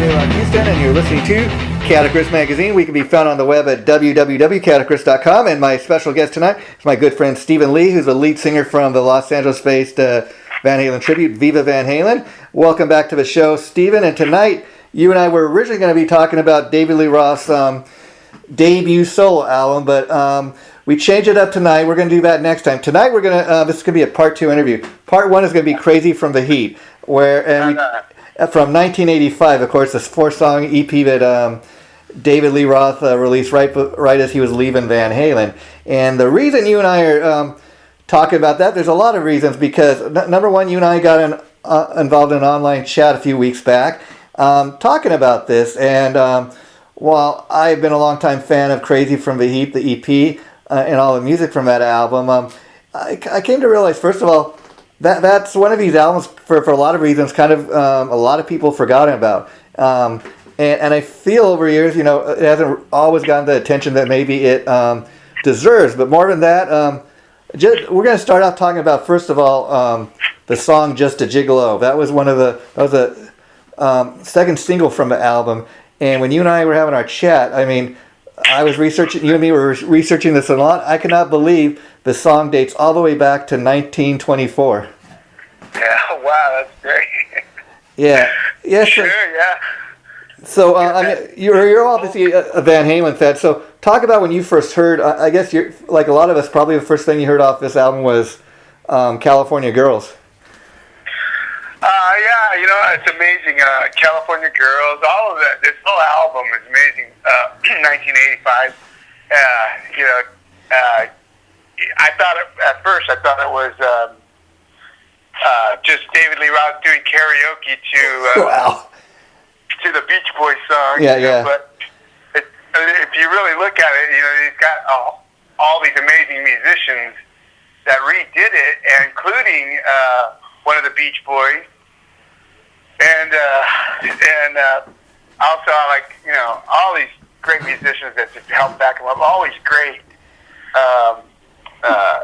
Houston, and you're listening to Catechist Magazine. We can be found on the web at www.catechist.com. And my special guest tonight is my good friend Stephen Lee, who's a lead singer from the Los Angeles-based Van Halen tribute, Viva Van Halen. Welcome back to the show, Stephen. And tonight, you and I were originally going to be talking about David Lee Roth's debut solo album, but we changed it up tonight. We're going to do that next time. Tonight, we're going to this is going to be a part 2 interview. Part 1 is going to be Crazy from the Heat, from 1985, of course, this 4-song EP that David Lee Roth released right as he was leaving Van Halen. And the reason you and I are talking about that, there's a lot of reasons, because number one, you and I got involved in an online chat a few weeks back talking about this. And while I've been a longtime fan of Crazy from the Heat, the EP, and all the music from that album, I came to realize, first of all, that's one of these albums, for a lot of reasons, kind of a lot of people forgotten about. And I feel over years, it hasn't always gotten the attention that maybe it deserves. But more than that, we're going to start off talking about, first of all, the song "Just a Gigolo." That was the second single from the album. And when you and I were having our chat, I mean, I was researching, you and me were researching this a lot. I could not believe the song dates all the way back to 1924. Yeah, wow, that's great. Yeah. Yes. Sure, yeah. So, I mean, you're obviously a Van Halen fan. So, talk about when you first heard. I guess you're like a lot of us. Probably the first thing you heard off this album was "California Girls." Yeah, it's amazing. California Girls, all of that. This whole album is amazing. 1985. I thought at first it was just David Lee Roth doing karaoke to the Beach Boys song. Yeah. But if you really look at it, he's got all these amazing musicians that redid it, including one of the Beach Boys, and also all these great musicians that just helped back him up. Always great.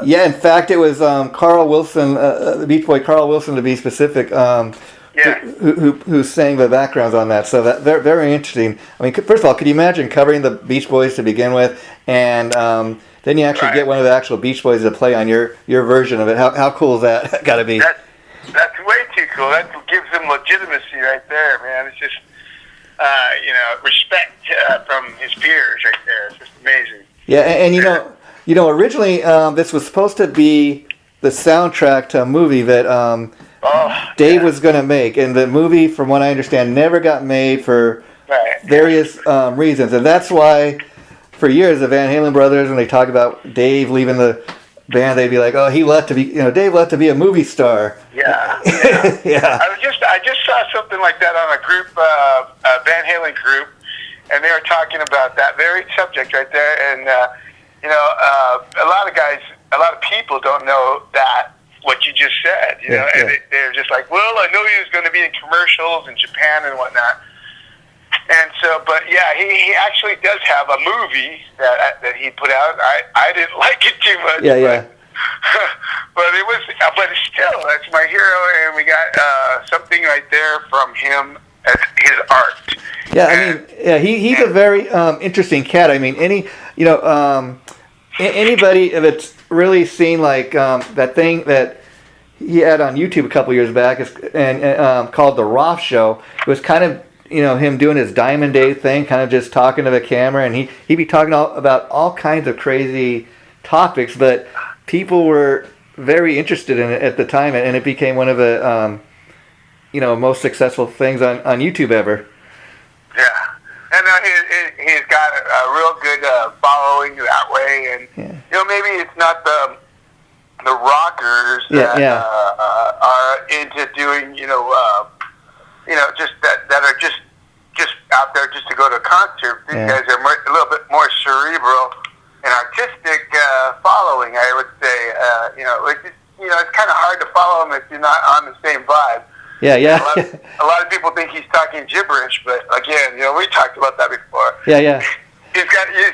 Yeah, in fact, it was Carl Wilson, the Beach Boy Carl Wilson, to be specific, who sang the backgrounds on that. So that they're very interesting. I mean, first of all, could you imagine covering the Beach Boys to begin with, and then you actually get one of the actual Beach Boys to play on your version of it? How cool is that? Got to be. That's way too cool. That gives them legitimacy right there, man. It's just respect from his peers right there. It's just amazing. Yeah, and originally this was supposed to be the soundtrack to a movie that Dave was going to make, and the movie, from what I understand, never got made for various reasons, and that's why, for years, the Van Halen brothers, when they talk about Dave leaving the band, they'd be like, "Oh, he left to be, Dave left to be a movie star." Yeah. Yeah. I just saw something like that on a group, a Van Halen group, and they were talking about that very subject right there, and a lot of people don't know that, what you just said, and they're just like, well, I know he was going to be in commercials in Japan and whatnot. And so, but yeah, he actually does have a movie that he put out. I didn't like it too much. Yeah. But it's still, that's my hero, and we got something right there from him as his art. Yeah, he's a very interesting cat. I mean, anybody that's really seen like that thing that he had on YouTube a couple years back and called The Roth Show. It was kind of him doing his Diamond Day thing, kind of just talking to the camera, and he'd be talking about all kinds of crazy topics, but people were very interested in it at the time, and it became one of the most successful things on YouTube ever. Yeah. And he's got a real good following that way, and maybe it's not the rockers that are into doing just that are just out there just to go to a concert. These guys are a little bit more cerebral and artistic following, I would say. It's kind of hard to follow them if you're not on the same vibe. Yeah. A lot of people think he's talking gibberish, but again, we talked about that before. Yeah. He's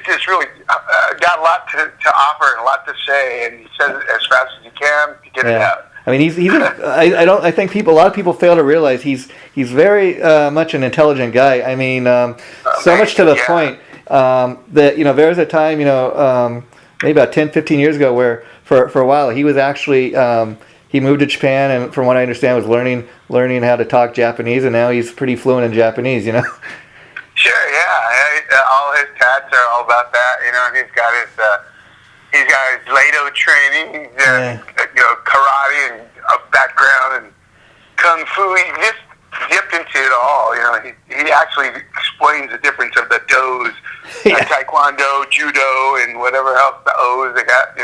just really got a lot to offer and a lot to say, and he says it as fast as he can to get it out. I mean, I think a lot of people fail to realize he's very much an intelligent guy. I mean, so much to the point that there was a time maybe about 10, 15 years ago where for a while he was actually he moved to Japan, and from what I understand was learning how to talk Japanese, and now he's pretty fluent in Japanese. Sure, yeah. All his tats are all about that. He's got his Lado training, karate and background and kung fu. He just dipped into it all. He actually explains the difference of the dos, taekwondo, judo, and whatever else the O's they got.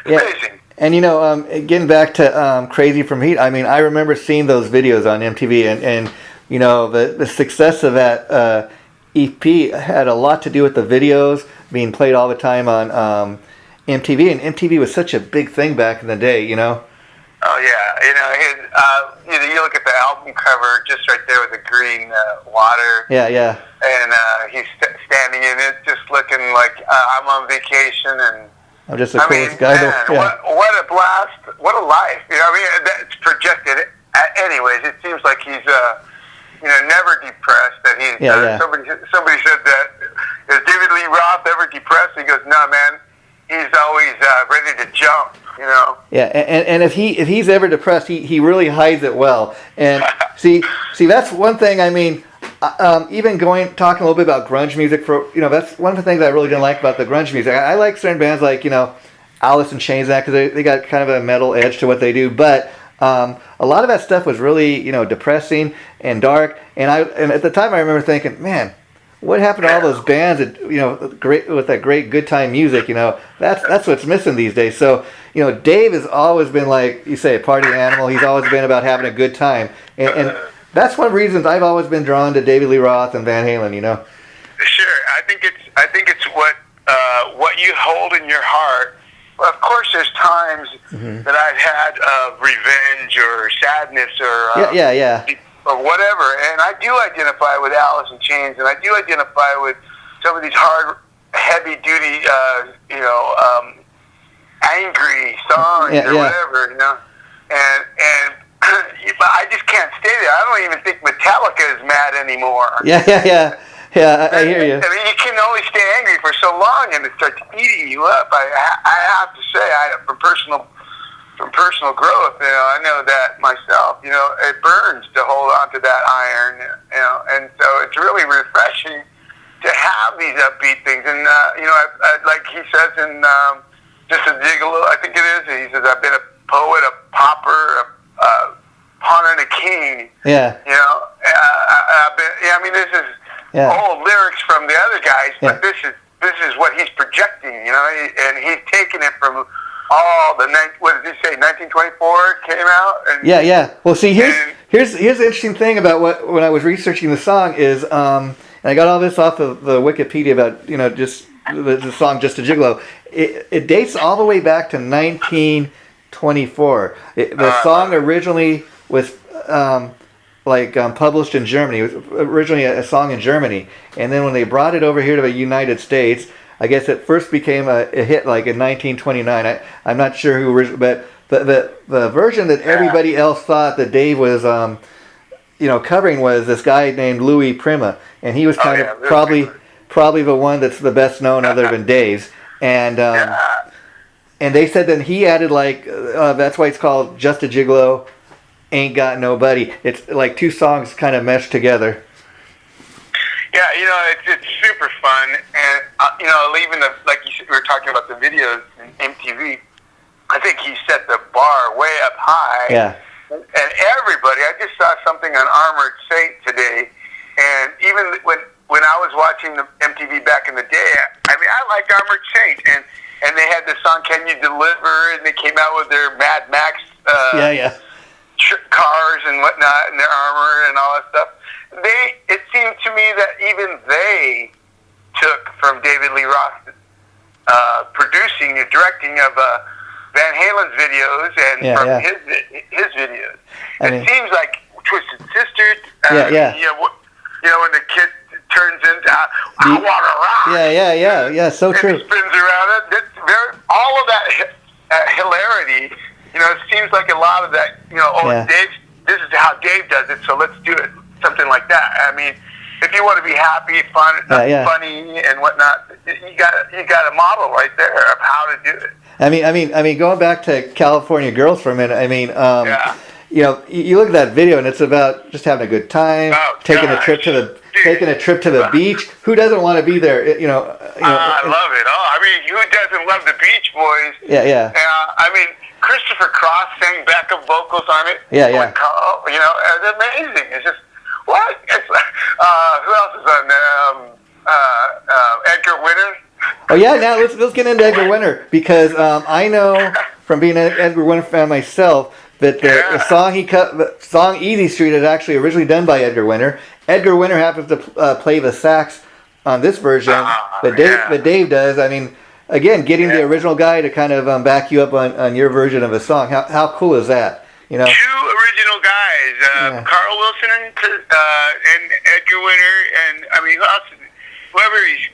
Amazing. And getting back to Crazy from Heat. I mean, I remember seeing those videos on MTV, and the success of that EP had a lot to do with the videos being played all the time on MTV, and MTV was such a big thing back in the day. Oh yeah, you look at the album cover just right there with the green water. Yeah. And he's standing in it, just looking like I'm on vacation, and I'm just the coolest guy. What a blast! What a life! That's projected. Anyways, it seems like he's never depressed. That he's somebody said that, is David Lee Roth ever depressed? He goes, no, man. He's always ready to jump. Yeah, and if he's ever depressed, he really hides it well. And see, that's one thing. I mean, even talking a little bit about grunge music, that's one of the things I really didn't like about the grunge music. I like certain bands like Alice in Chains, because they got kind of a metal edge to what they do, but a lot of that stuff was really depressing and dark. And at the time I remember thinking, man, what happened to all those bands that great with that great good time music? That's what's missing these days. So Dave has always been, like you say, a party animal. He's always been about having a good time, and that's one of the reasons I've always been drawn to David Lee Roth and Van Halen. Sure, I think it's what you hold in your heart. Well, of course, there's times that I've had revenge or sadness or or whatever, and I do identify with Alice in Chains, and I do identify with some of these hard, heavy-duty, angry songs or whatever, and but I just can't stay there. I don't even think Metallica is mad anymore. Yeah, I hear you. I mean, you can only stay angry for so long, and it starts eating you up. I have to say, from personal growth, I know that myself. It burns to hold on to that iron, and so it's really refreshing to have these upbeat things. And like he says in Just a Gigolo, I think it is. He says, "I've been a poet, a pauper, a pawn and a king." Yeah. I've been. I mean, this is old lyrics from the other guys, but this is what he's projecting. And he's taking it from all the what did he say? 1924 came out. And, yeah. Well, see, here's the interesting thing about when I was researching the song is, and I got all this off of the Wikipedia about just the song "Just a Gigolo." It dates all the way back to 1924. The song originally was published in Germany. It was originally a song in Germany, and then when they brought it over here to the United States, I guess it first became a hit like in 1929. I'm not sure who originally, but the version that everybody else thought that Dave was covering was this guy named Louis Prima, and he was probably the one that's the best known other than Dave's. And they said that he added that's why it's called Just a Gigolo, Ain't Got Nobody. It's like two songs kind of meshed together. Yeah, it's super fun, and even like we were talking about the videos in MTV. I think he set the bar way up high. Yeah. And everybody, I just saw something on Armored Saint today, and even when I was watching the MTV back in the day, I mean, I liked Armored Saint, and they had the song "Can You Deliver," and they came out with their Mad Max cars and whatnot, and their armor and all that stuff. It seemed to me that even they took from David Lee Roth producing and directing of Van Halen's videos and from his videos. It seems like Twisted Sister. When the kid turns into "I Want to Rock." Yeah. So true. And he spins around it. All of that hilarity like a lot of that, Dave, this is how Dave does it, so let's do it, something like that. I mean, if you want to be happy, funny, and whatnot, you got a model right there of how to do it. I mean, going back to California Girls for a minute. I mean, you look at that video and it's about just having a good time, taking a trip to the beach. Who doesn't want to be there? I love it. Oh, I mean, who doesn't love the Beach Boys? Yeah. I mean, Christopher Cross sang backup vocals on it. Yeah. It's amazing. It's just what? It's who else is on there? Edgar Winter. Oh yeah, now let's get into Edgar Winter, because I know from being an Edgar Winter fan myself that the song Easy Street is actually originally done by Edgar Winter. Edgar Winter happens to play the sax on this version, but Dave does. I mean, again, getting the original guy to kind of back you up on your version of a song. How cool is that? Two original guys, Carl Wilson and Edgar Winter, and I mean, whoever he's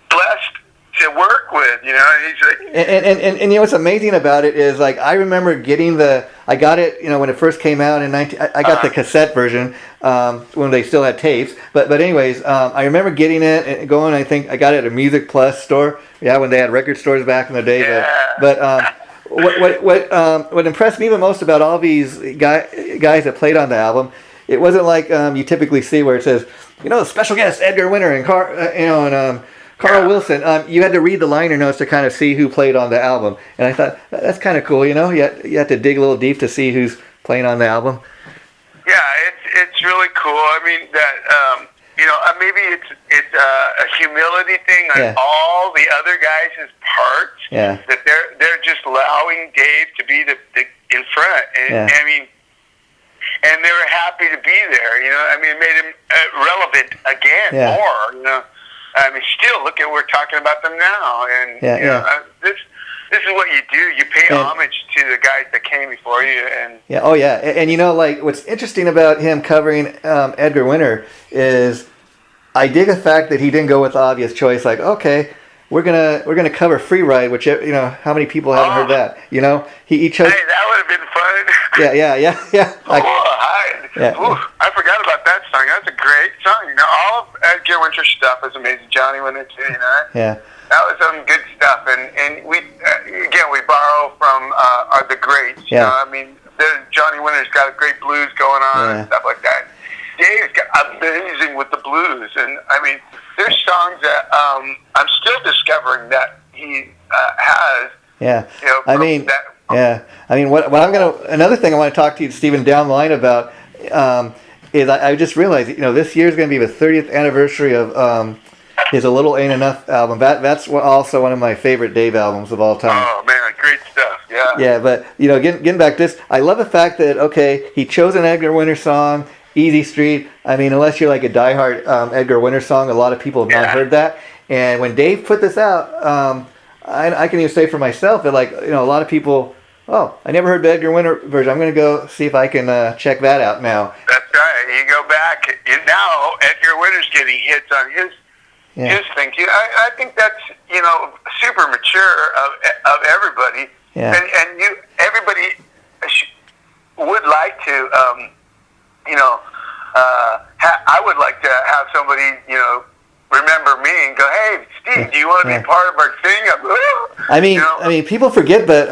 blessed to work with, and he's like, and what's amazing about it is, like, I remember getting I got it, when it first came out in I got the cassette version when they still had tapes, but anyways, I remember getting it and going. I think I got it at a Music Plus store, when they had record stores back in the day, but what impressed me the most about all these guys that played on the album, it wasn't like you typically see where it says, special guest Edgar Winter and Carl Wilson. You had to read the liner notes to kind of see who played on the album, and I thought that's kind of cool. You have to dig a little deep to see who's playing on the album. Yeah, it's really cool. I mean that maybe it's a humility thing on all the other guys' parts. Yeah. That they're just allowing Dave to be the in front, and I mean, and they were happy to be there. I mean, it made him relevant again more. I mean, still, look at we're talking about them now, and this is what you do. You pay homage to the guys that came before you, and and like what's interesting about him covering Edgar Winter is, I dig the fact that he didn't go with the obvious choice, like, okay, we're gonna cover Free Ride, which how many people haven't heard that? He chose. Hey, that would have been fun. I forgot about that song. That's a great song. All of Edgar Winter's stuff is amazing. Johnny Winter too, Yeah. That was some good stuff, and we we borrow from the greats. I mean, Johnny Winter's got great blues going on and stuff like that. Dave's got amazing with the blues, and I mean, there's songs that I'm still discovering that he has. Yeah. I mean, another thing I want to talk to you, Stephen, down the line about is I just realized, this year's going to be the 30th anniversary of his A Little Ain't Enough album. That's also one of my favorite Dave albums of all time. Oh man, great stuff. Yeah. Yeah, but getting back to this, I love the fact that he chose an Edgar Winter song, Easy Street. I mean, unless you're like a diehard Edgar Winter song, a lot of people have not heard that. And when Dave put this out, I can even say for myself that a lot of people, I never heard the Edgar Winter version. I'm going to go see if I can check that out now. That's right. You go back, and now Edgar Winter's getting hits on his thing. I think that's super mature of everybody, and everybody would like to I would like to have somebody remember me and go, hey Steve, do you want to be part of our thing? I mean, people forget, but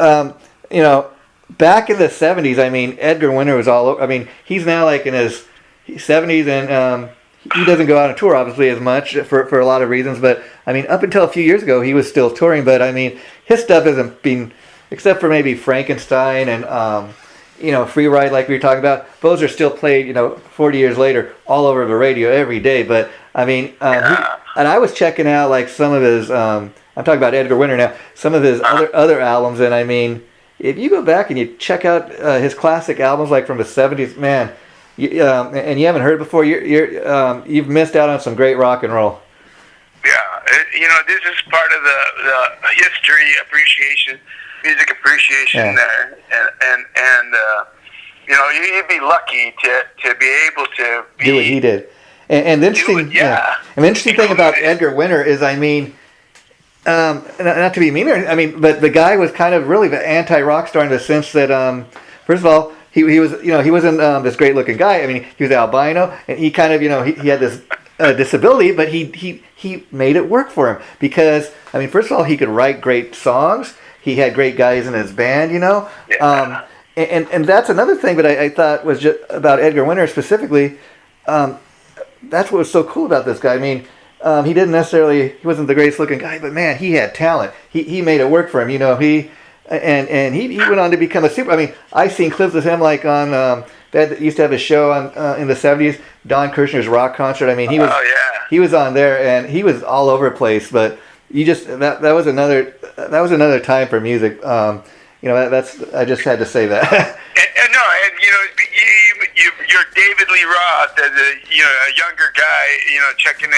back in the 70s, I mean, Edgar Winter was all over. I mean, he's now like in his 70s, and he doesn't go out on tour obviously as much for a lot of reasons, but I mean, up until a few years ago, he was still touring. But I mean, his stuff hasn't been, except for maybe Frankenstein and Free Ride, like we were talking about. Those are still played 40 years later all over the radio every day. But I mean, and I was checking out like some of his I'm talking about Edgar Winter now, some of his other albums, and I mean, if you go back and you check out his classic albums like from the 70s, man, and you haven't heard it before, you've missed out on some great rock and roll. Yeah, this is part of the history appreciation, music appreciation there, and you'd be lucky to be able to do what he did. And the interesting, an interesting thing about Edgar Winter is, I mean, not to be mean, I mean, but the guy was kind of really the anti-rock star in the sense that, first of all, he was, he wasn't this great-looking guy. I mean, he was albino, and he kind of, he had this disability, but he made it work for him because, I mean, first of all, he could write great songs. He had great guys in his band, Yeah. And that's another thing that I thought was just about Edgar Winter specifically. That's what was so cool about this guy. I mean, he wasn't the greatest looking guy, but man, he had talent. He made it work for him. He went on to become a super. I mean, I seen clips of him like on that used to have a show on in the '70s, Don Kirshner's rock concert. I mean, he was on there and he was all over the place. But that was another time for music. I just had to say that. You're David Lee Roth as a younger guy, checking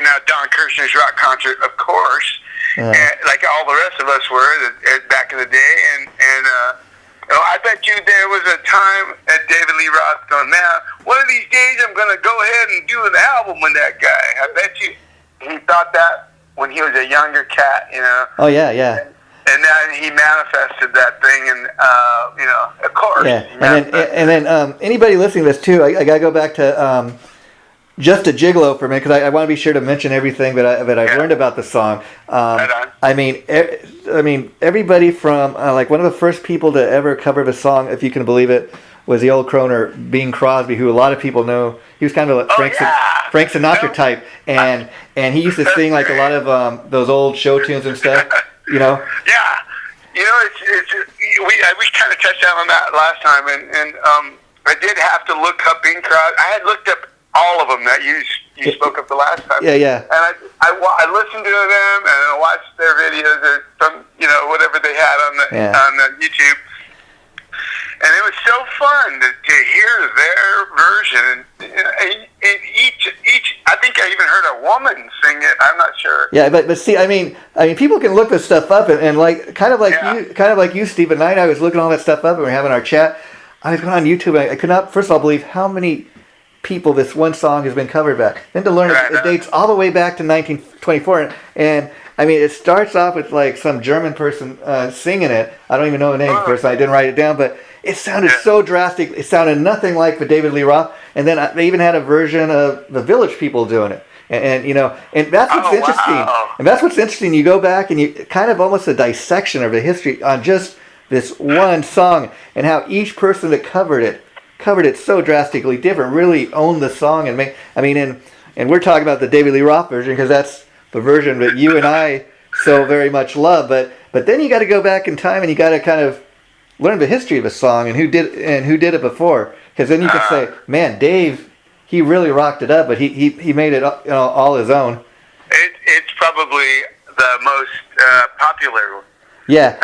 out Don Kirshner's rock concert, of course, and, like all the rest of us were back in the day, and I bet you there was a time that David Lee Roth going, man, one of these days I'm going to go ahead and do an album with that guy. I bet you he thought that when he was a younger cat, Oh yeah. And then he manifested that thing, and of course. Yeah, and then anybody listening to this too, I gotta go back to Just a Gigolo for a minute because I want to be sure to mention everything that I've learned about the song. Right on. I mean, everybody from like one of the first people to ever cover the song, if you can believe it, was the old croner Bing Crosby, who a lot of people know. He was kind of a Frank Sinatra type, and he used to sing like a lot of those old show tunes and stuff. Yeah, we kind of touched on that last time, and I did have to look up Bing Crosby. I had looked up all of them that you spoke of the last time. Yeah. And I listened to them and I watched their videos from whatever they had on the YouTube. And it was so fun to hear their version. And each, I think I even heard a woman sing it. I'm not sure. Yeah, but see, I mean, people can look this stuff up, and like kind of like you, Steve. At night, I was looking all that stuff up, and we were having our chat. I was going on YouTube, and I could not, first of all, believe how many people this one song has been covered back. Then to learn it dates all the way back to 1924, and I mean, it starts off with like some German person singing it. I don't even know the name first. I didn't write it down, but it sounded so drastic. It sounded nothing like the David Lee Roth. And then they even had a version of the Village People doing it. And that's what's interesting. Wow. And that's what's interesting. You go back and you kind of almost a dissection of the history on just this one song and how each person that covered it so drastically different, really owned the song and and we're talking about the David Lee Roth version because that's the version that you and I so very much love. But then you got to go back in time and you got to kind of learn the history of a song and who did it before, because then you can say, man, Dave, he really rocked it up, but he made it all his own. It's probably the most popular. Yeah.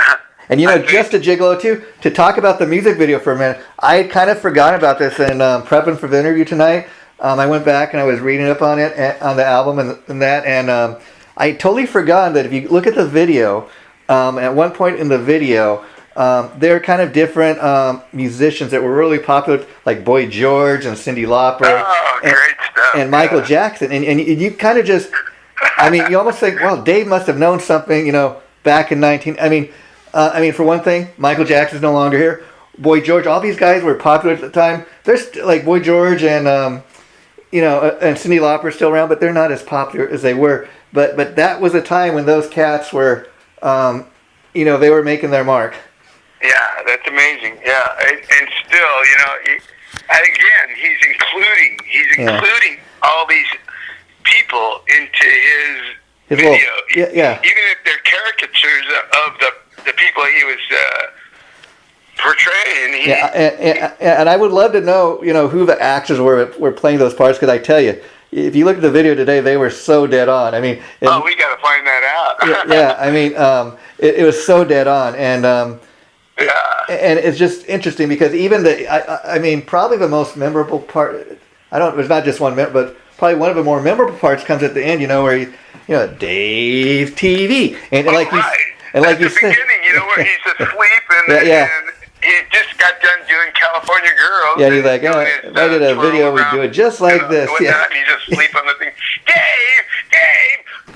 And Just a Gigolo too, to talk about the music video for a minute, I had kind of forgotten about this and prepping for the interview tonight. I went back and I was reading up on it, on the album and that, and I totally forgot that if you look at the video, at one point in the video, there are kind of different musicians that were really popular, like Boy George and Cyndi Lauper, great stuff, and Michael Jackson, and you kind of just, you almost think, well, Dave must have known something, back in for one thing, Michael Jackson's no longer here. Boy George, all these guys were popular at the time. There's like Boy George and and Cyndi Lauper are still around, but they're not as popular as they were. But that was a time when those cats were, they were making their mark. Yeah, that's amazing. Yeah, and still, again, he's including all these people into his video. Yeah. Even if they're caricatures of the people he was portraying. And I would love to know, who the actors were playing those parts, because I tell you, if you look at the video today, they were so dead on. We got to find that out. It was so dead on, and it's just interesting because even probably the most memorable part. There's not just one, but probably one of the more memorable parts comes at the end. Where Dave TV, and like you said, beginning, where he's asleep and he just got done doing California Girls. Yeah, he's like, if I did a video, we'd do it just like this. And he's asleep on the thing. Dave,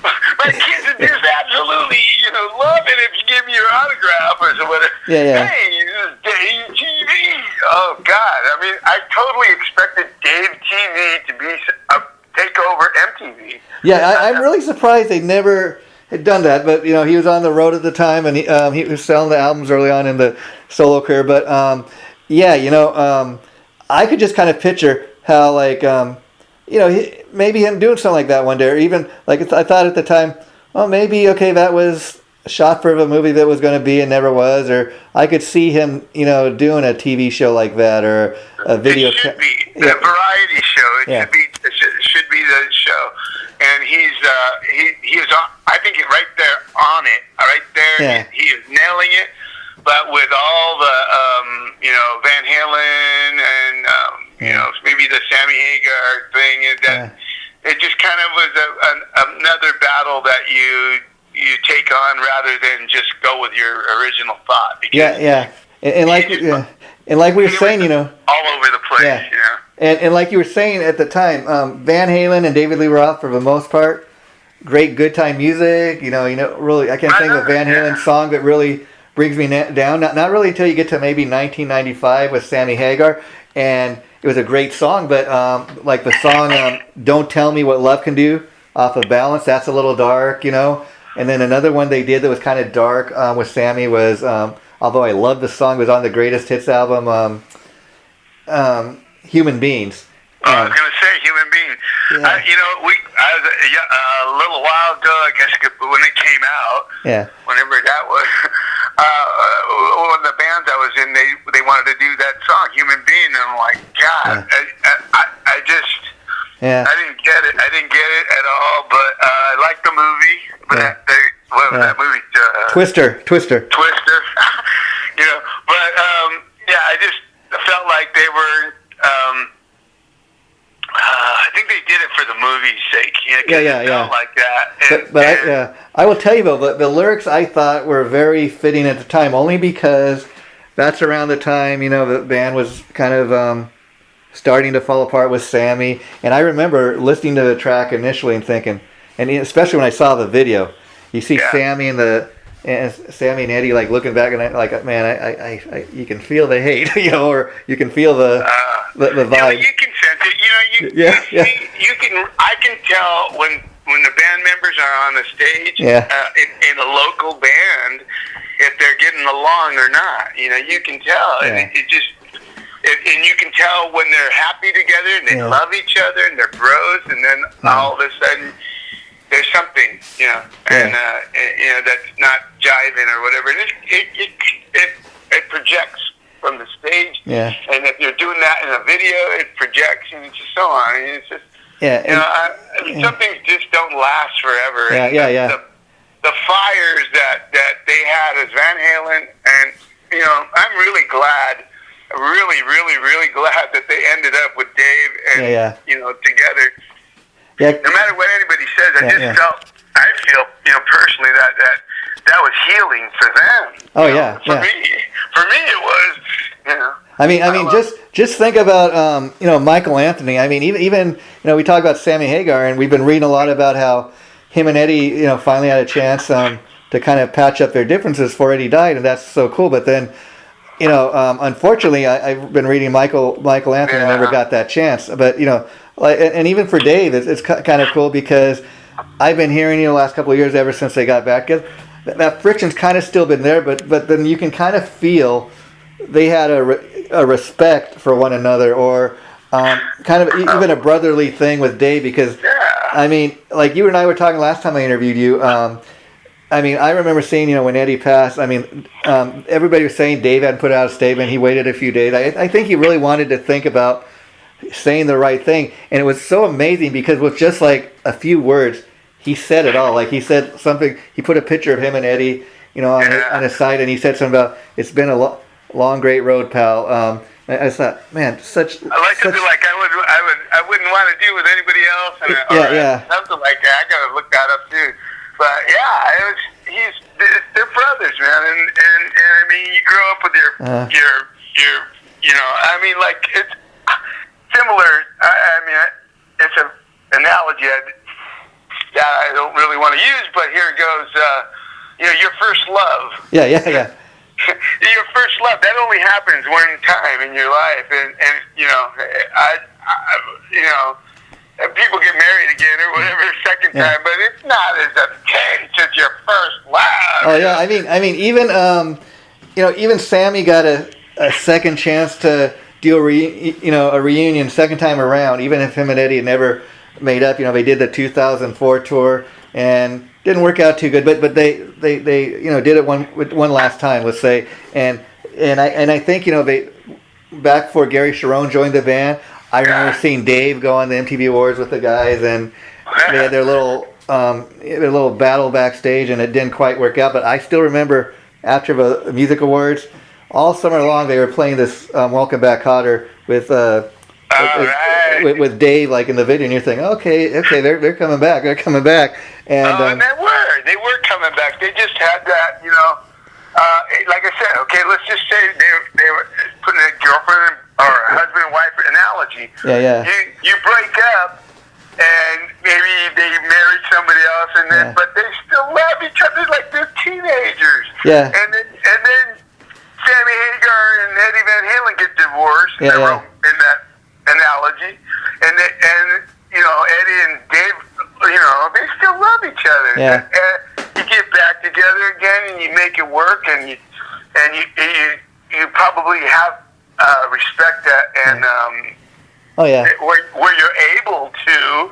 my kids would just absolutely love it if you give me your autograph or something. Yeah. Hey, this is Dave TV. Oh God, I mean, I totally expected Dave TV to be take over MTV. Yeah, I'm really surprised they never had done that. But he was on the road at the time, and he was selling the albums early on in the solo career. But I could just kind of picture how maybe him doing something like that one day, or even I thought at the time, well, maybe that was shot for a movie that was going to be and never was, or I could see him doing a TV show like that, or a video. It should be a variety show. It should be the show, and he is on. I think right there on it, right there. Yeah. He is nailing it. But with all the Van Halen and maybe the Sammy Hagar thing, it just kind of was another battle that you take on rather than just go with your original thought. And like we were saying, all over the place, And like you were saying at the time, Van Halen and David Lee Roth, for the most part, great good time music. Really, I can't think of a Van Halen song that really brings me down. Not really until you get to maybe 1995 with Sammy Hagar, and it was a great song. But like the song "Don't Tell Me What Love Can Do" off of Balance, that's a little dark, And then another one they did that was kind of dark with Sammy was, although I love the song, was on the Greatest Hits album, "Human Beings." I was going to say "Human Beings." Yeah. I was a little while ago, I guess, when it came out. Yeah. Whenever that was, one of the bands I was in, they wanted to do that song "Human Being," and I'm like, God, I just. Yeah. I didn't get it. I didn't get it at all. But I liked the movie. But what was that movie? Twister. I just felt like they were. I think they did it for the movie's sake. It felt like that. But I will tell you though, the lyrics I thought were very fitting at the time, only because that's around the time the band was kind of starting to fall apart with Sammy. And I remember listening to the track initially and thinking, and especially when I saw the video, you see Sammy and Sammy and Eddie looking back, and man, you can feel the hate, or you can feel the vibe. You can sense it. You can. I can tell when the band members are on the stage in a local band if they're getting along or not. You can tell, and it just. And you can tell when they're happy together and they love each other and they're bros, and then all of a sudden there's something, and that's not jiving or whatever. And it projects from the stage, and if you're doing that in a video, it projects, and it's just so on. And it's just, some things just don't last forever. The fires that they had as Van Halen, and I'm really glad. Really, really, really glad that they ended up with Dave and together. Yeah. No matter what anybody says, I feel personally that was healing for them. For me it was. I mean, just think about Michael Anthony. I mean, even we talk about Sammy Hagar, and we've been reading a lot about how him and Eddie finally had a chance to kind of patch up their differences before Eddie died, and that's so cool. But then. Unfortunately, I've been reading Michael Anthony. I never got that chance. But and even for Dave, it's kind of cool because I've been hearing the last couple of years, ever since they got back, that friction's kind of still been there. But then you can kind of feel they had a respect for one another, or kind of even a brotherly thing with Dave. Because I mean, like you and I were talking last time I interviewed you. I mean, I remember seeing, when Eddie passed, I mean, everybody was saying Dave hadn't put out a statement. He waited a few days. I think he really wanted to think about saying the right thing. And it was so amazing because with just like a few words, he said it all. Like he said something, he put a picture of him and Eddie, on his side, and he said something about, it's been a long, great road, pal. I thought, man, I like to be like I wouldn't want to do with anybody else. Something like that. I got to look that up too. But they're brothers, man, and I mean, you grow up with your I mean, like it's similar. I mean, it's an analogy that I don't really want to use, but here it goes. your first love. Yeah. Your first love, that only happens one time in your life, and people get married again or whatever second time, but it's not as intense as your first love. Oh yeah, I mean even Sammy got a second chance to do a reunion second time around, even if him and Eddie had never made up. They did the 2004 tour and didn't work out too good, but they did it one last time, let's say, and I think they back before Gary Cherone joined the band, I remember seeing Dave go on the MTV Awards with the guys, and they had their little battle backstage, and it didn't quite work out. But I still remember after the Music Awards, all summer long they were playing this "Welcome Back, Kotter" with Dave, like in the video, and you're thinking, okay, they're coming back, and and they were coming back. They just had that, like I said, okay, let's just say they were putting a girlfriend or a husband and wife analogy. Yeah. You break up, and maybe they married somebody else, and then but they still love each other like they're teenagers. Yeah. And then Sammy Hagar and Eddie Van Halen get divorced. In that analogy, and Eddie and Dave, they still love each other. Yeah. And you get back together again, and you make it work, and you probably have respect that, and where you're able to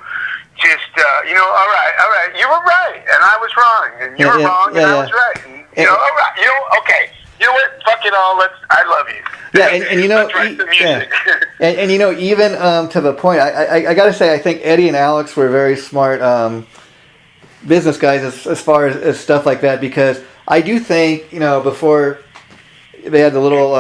just all right, you were right, and I was wrong, and you were wrong, and I was right, and all right, okay. You know what? Fuck it all. I love you. Yeah, and let's write the music. And even to the point, I got to say, I think Eddie and Alex were very smart business guys as far as stuff like that, because I do think before they had the little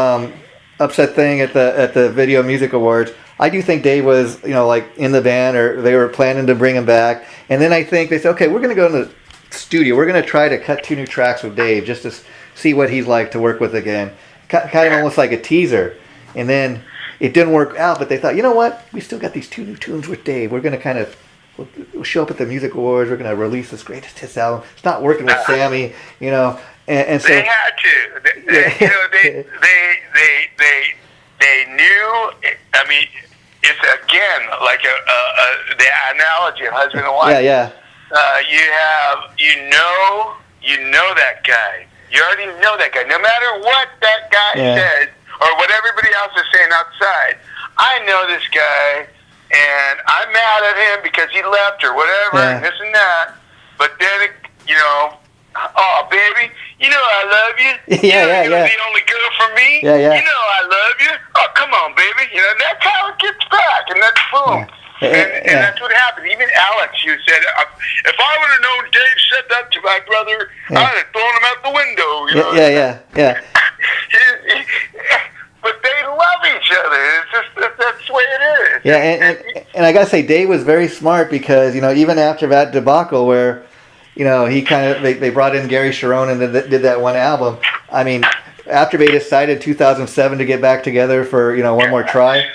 upset thing at the Video Music Awards, I do think Dave was like in the band, or they were planning to bring him back, and then I think they said, okay, we're going to go in the studio, we're going to try to cut 2 new tracks with Dave just to see what he's like to work with again, kind of almost like a teaser. And then it didn't work out, but they thought, you know what, we still got these 2 new tunes with Dave, we're going to we'll show up at the Music Awards, we're going to release this greatest hits album. It's not working with Sammy, and so they had to. They knew. I mean, it's again like the analogy of husband and wife. Yeah. You know that guy. You already know that guy. No matter what that guy says or what everybody else is saying outside, I know this guy, and I'm mad at him because he left or whatever, and this and that. But then, oh, baby, I love you. You're the only girl for me. Yeah. I love you. Oh, come on, baby. That's how it gets back, and that's boom. And that's what happened. Even Alex, you said, if I would have known Dave said that to my brother, I'd have thrown him out the window. Yeah. But they love each other. It's just that's the way it is. Yeah, and I gotta say, Dave was very smart, because even after that debacle where he kind of they brought in Gary Cherone and did that one album. I mean, after they decided 2007 to get back together for one more try.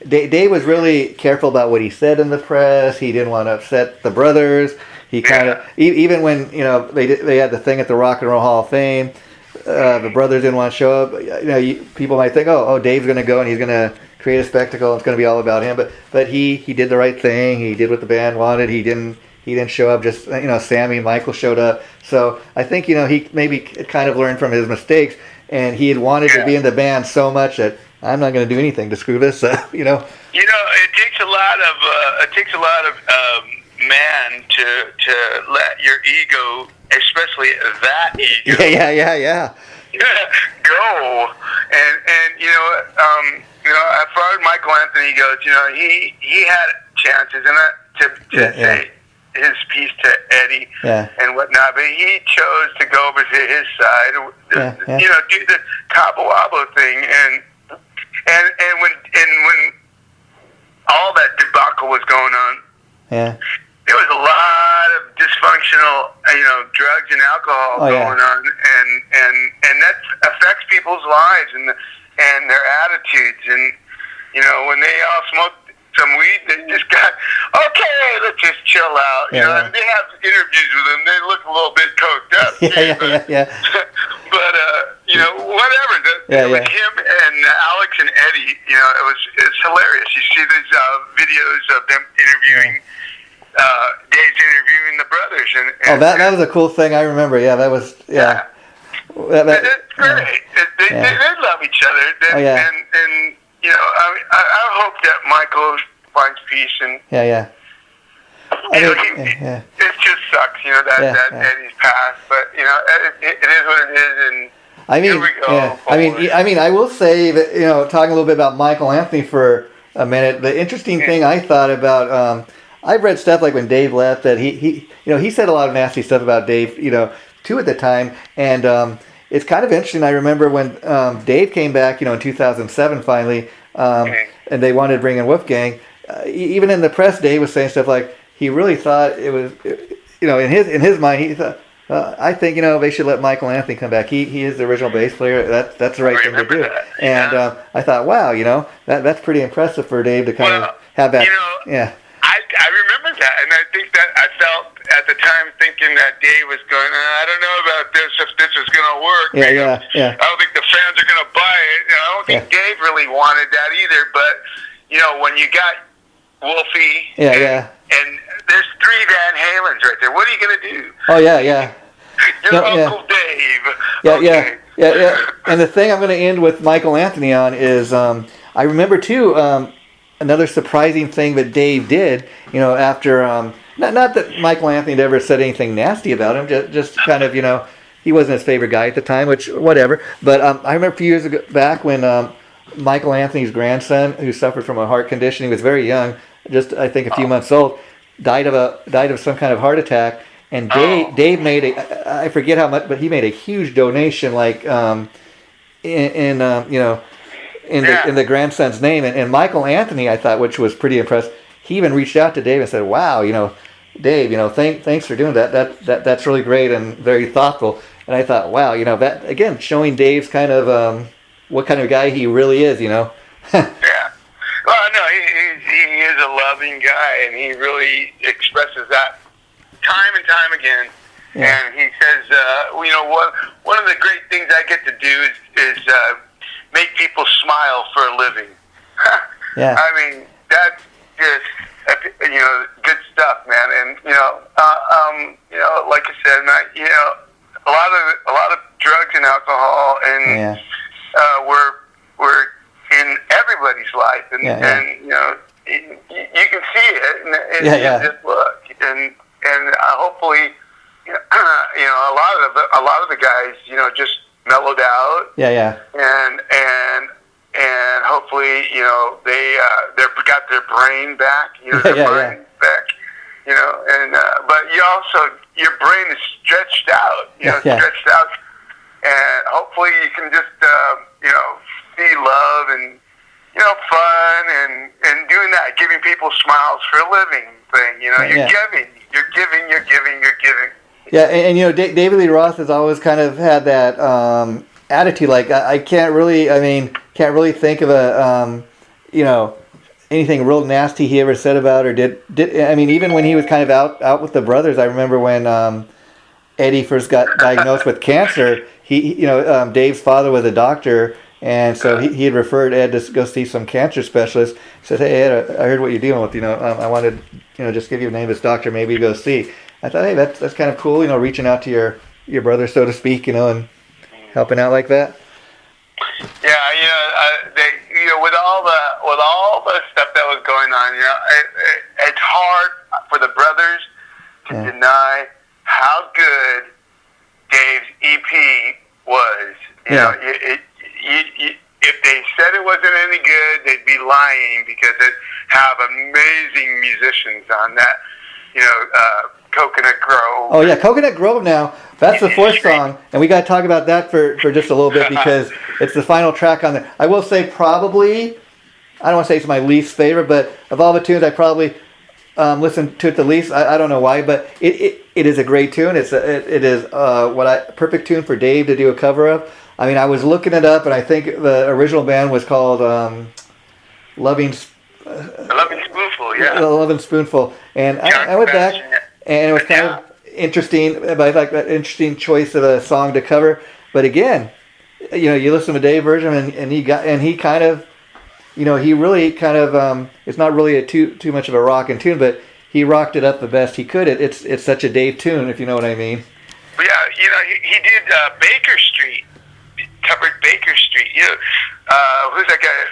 Dave was really careful about what he said in the press. He didn't want to upset the brothers. He kind of, even when they had the thing at the Rock and Roll Hall of Fame, the brothers didn't want to show up. People might think, oh, Dave's going to go and he's going to create a spectacle. It's going to be all about him. But he did the right thing. He did what the band wanted. He didn't show up. Just Sammy and Michael showed up. So I think he maybe kind of learned from his mistakes, and he had wanted to be in the band so much that I'm not going to do anything to screw this up. It takes a lot of man to let your ego, especially that ego, yeah, go. And as far as Michael Anthony goes, he had chances to say his piece to Eddie and whatnot, but he chose to go over to his side, do the Cabo Wabo thing, and when all that debacle was going on, there was a lot of dysfunctional, drugs and alcohol going on, and that affects people's lives and their attitudes. And when they all smoked some weed, they just got, okay, let's just chill out. You know, and they have interviews with him. They look a little bit coked up. But you know, whatever. With him and Alex and Eddie, you know, it's hilarious. You see these videos of them interviewing. Dave's interviewing the brothers, and that was a cool thing. I remember. Yeah, that was That's great. They love each other. And you know, I hope that Michael finds peace and it just sucks, you know, that Eddie's passed. But you know, it is what it is, and here we go. I mean, I will say that, you know, talking a little bit about Michael Anthony for a minute. The interesting thing I thought about, I've read stuff like when Dave left that he said a lot of nasty stuff about Dave, you know, too at the time, and it's kind of interesting. I remember when Dave came back, you know, in 2007 finally, and they wanted to bring in Wolfgang. Even in the press, Dave was saying stuff like he really thought it was, you know, in his mind, he thought, I think, you know, they should let Michael Anthony come back. He is the original bass player. That's the right thing to do. And I thought, wow, you know, that's pretty impressive for Dave to kind of have that. You know, I remember that, and I think that I felt at the time thinking that Dave was going, I don't know about this, if this is going to work. I don't think the fans are going to buy it. You know, I don't think Dave really wanted that either, but, you know, when you got Wolfie and there's 3 Van Halens right there, what are you going to do? Oh, yeah. You're Uncle Dave. Yeah. And the thing I'm going to end with Michael Anthony on is I remember, too, another surprising thing that Dave did, you know, after, not that Michael Anthony had ever said anything nasty about him, just kind of, you know, he wasn't his favorite guy at the time, which, whatever. But I remember a few years back when Michael Anthony's grandson, who suffered from a heart condition, he was very young, just, I think, a few months old, died of some kind of heart attack. And Dave made I forget how much, but he made a huge donation, like, in the grandson's name. And Michael Anthony, I thought, which was pretty impressive, he even reached out to Dave and said, wow, you know, Dave, you know, thanks for doing that. That's really great and very thoughtful. And I thought, wow, you know, that, again, showing Dave's kind of, what kind of guy he really is, you know. Well, no, he is a loving guy, and he really expresses that time and time again. And he says, you know, one of the great things I get to do is make people smile for a living. I mean, that's just, you know, good stuff, man. And you know, like I said, you know, a lot of drugs and alcohol, and we're in everybody's life, and you know, you can see it, and just look, and hopefully, you know, a lot of the guys, you know, just mellowed out, and hopefully, you know, they got their brain back, you know, back, you know, and but you also, your brain is stretched out, you know, stretched out, and hopefully you can just you know, see love and, you know, fun and doing that, giving people smiles for a living thing, you know, you're giving. Yeah, and you know, David Lee Roth has always kind of had that attitude, like, I can't really think of a, you know, anything real nasty he ever said about or did. I mean, even when he was kind of out with the brothers, I remember when Eddie first got diagnosed with cancer, Dave's father was a doctor, and so he had referred Ed to go see some cancer specialist. He said, hey, Ed, I heard what you're dealing with, you know, I wanted, you know, just give you a name of this doctor, maybe you go see. I thought, hey, that's kind of cool, you know, reaching out to your brother, so to speak, you know, and helping out like that. Yeah, you know, with all the stuff that was going on, you know, it's hard for the brothers to deny how good Dave's EP was. You know, if they said it wasn't any good, they'd be lying, because it have amazing musicians on that. You know, Coconut Grove. Oh yeah, Coconut Grove. Now that's the 4th song, and we got to talk about that for just a little bit, because it's the final track on there. I will say, probably, I don't want to say it's my least favorite, but of all the tunes, I probably listen to it the least. I don't know why, but it is a great tune. It is perfect tune for Dave to do a cover of. I mean, I was looking it up, and I think the original band was called Loving Spoonful, yeah. Lovin' Spoonful. And I went back, and it was kind of interesting. But I like that interesting choice of a song to cover. But again, you listen to Dave's version, and he kind of, he really kind of, it's not really too much of a rockin' tune, but he rocked it up the best he could. It's such a Dave tune, if you know what I mean. Yeah, he did Baker Street. He covered Baker Street. Who's that guy?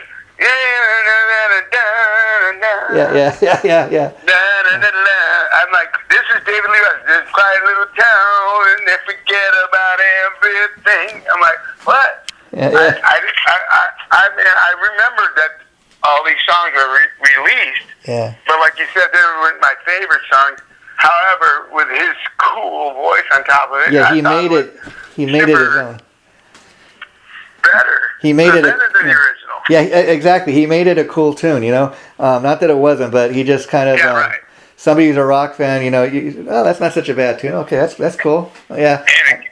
Yeah. I'm like, this is David Lee Roth. This quiet little town, and they forget about everything. I'm like, what? Yeah. I remember that all these songs were released. Yeah. But like you said, they weren't my favorite songs. However, with his cool voice on top of it, he made it his own. Better. He made it better than the original. Yeah, exactly. He made it a cool tune, Not that it wasn't, but he just kind of. Right. Somebody who's a rock fan, that's not such a bad tune. Okay, that's cool. Yeah. And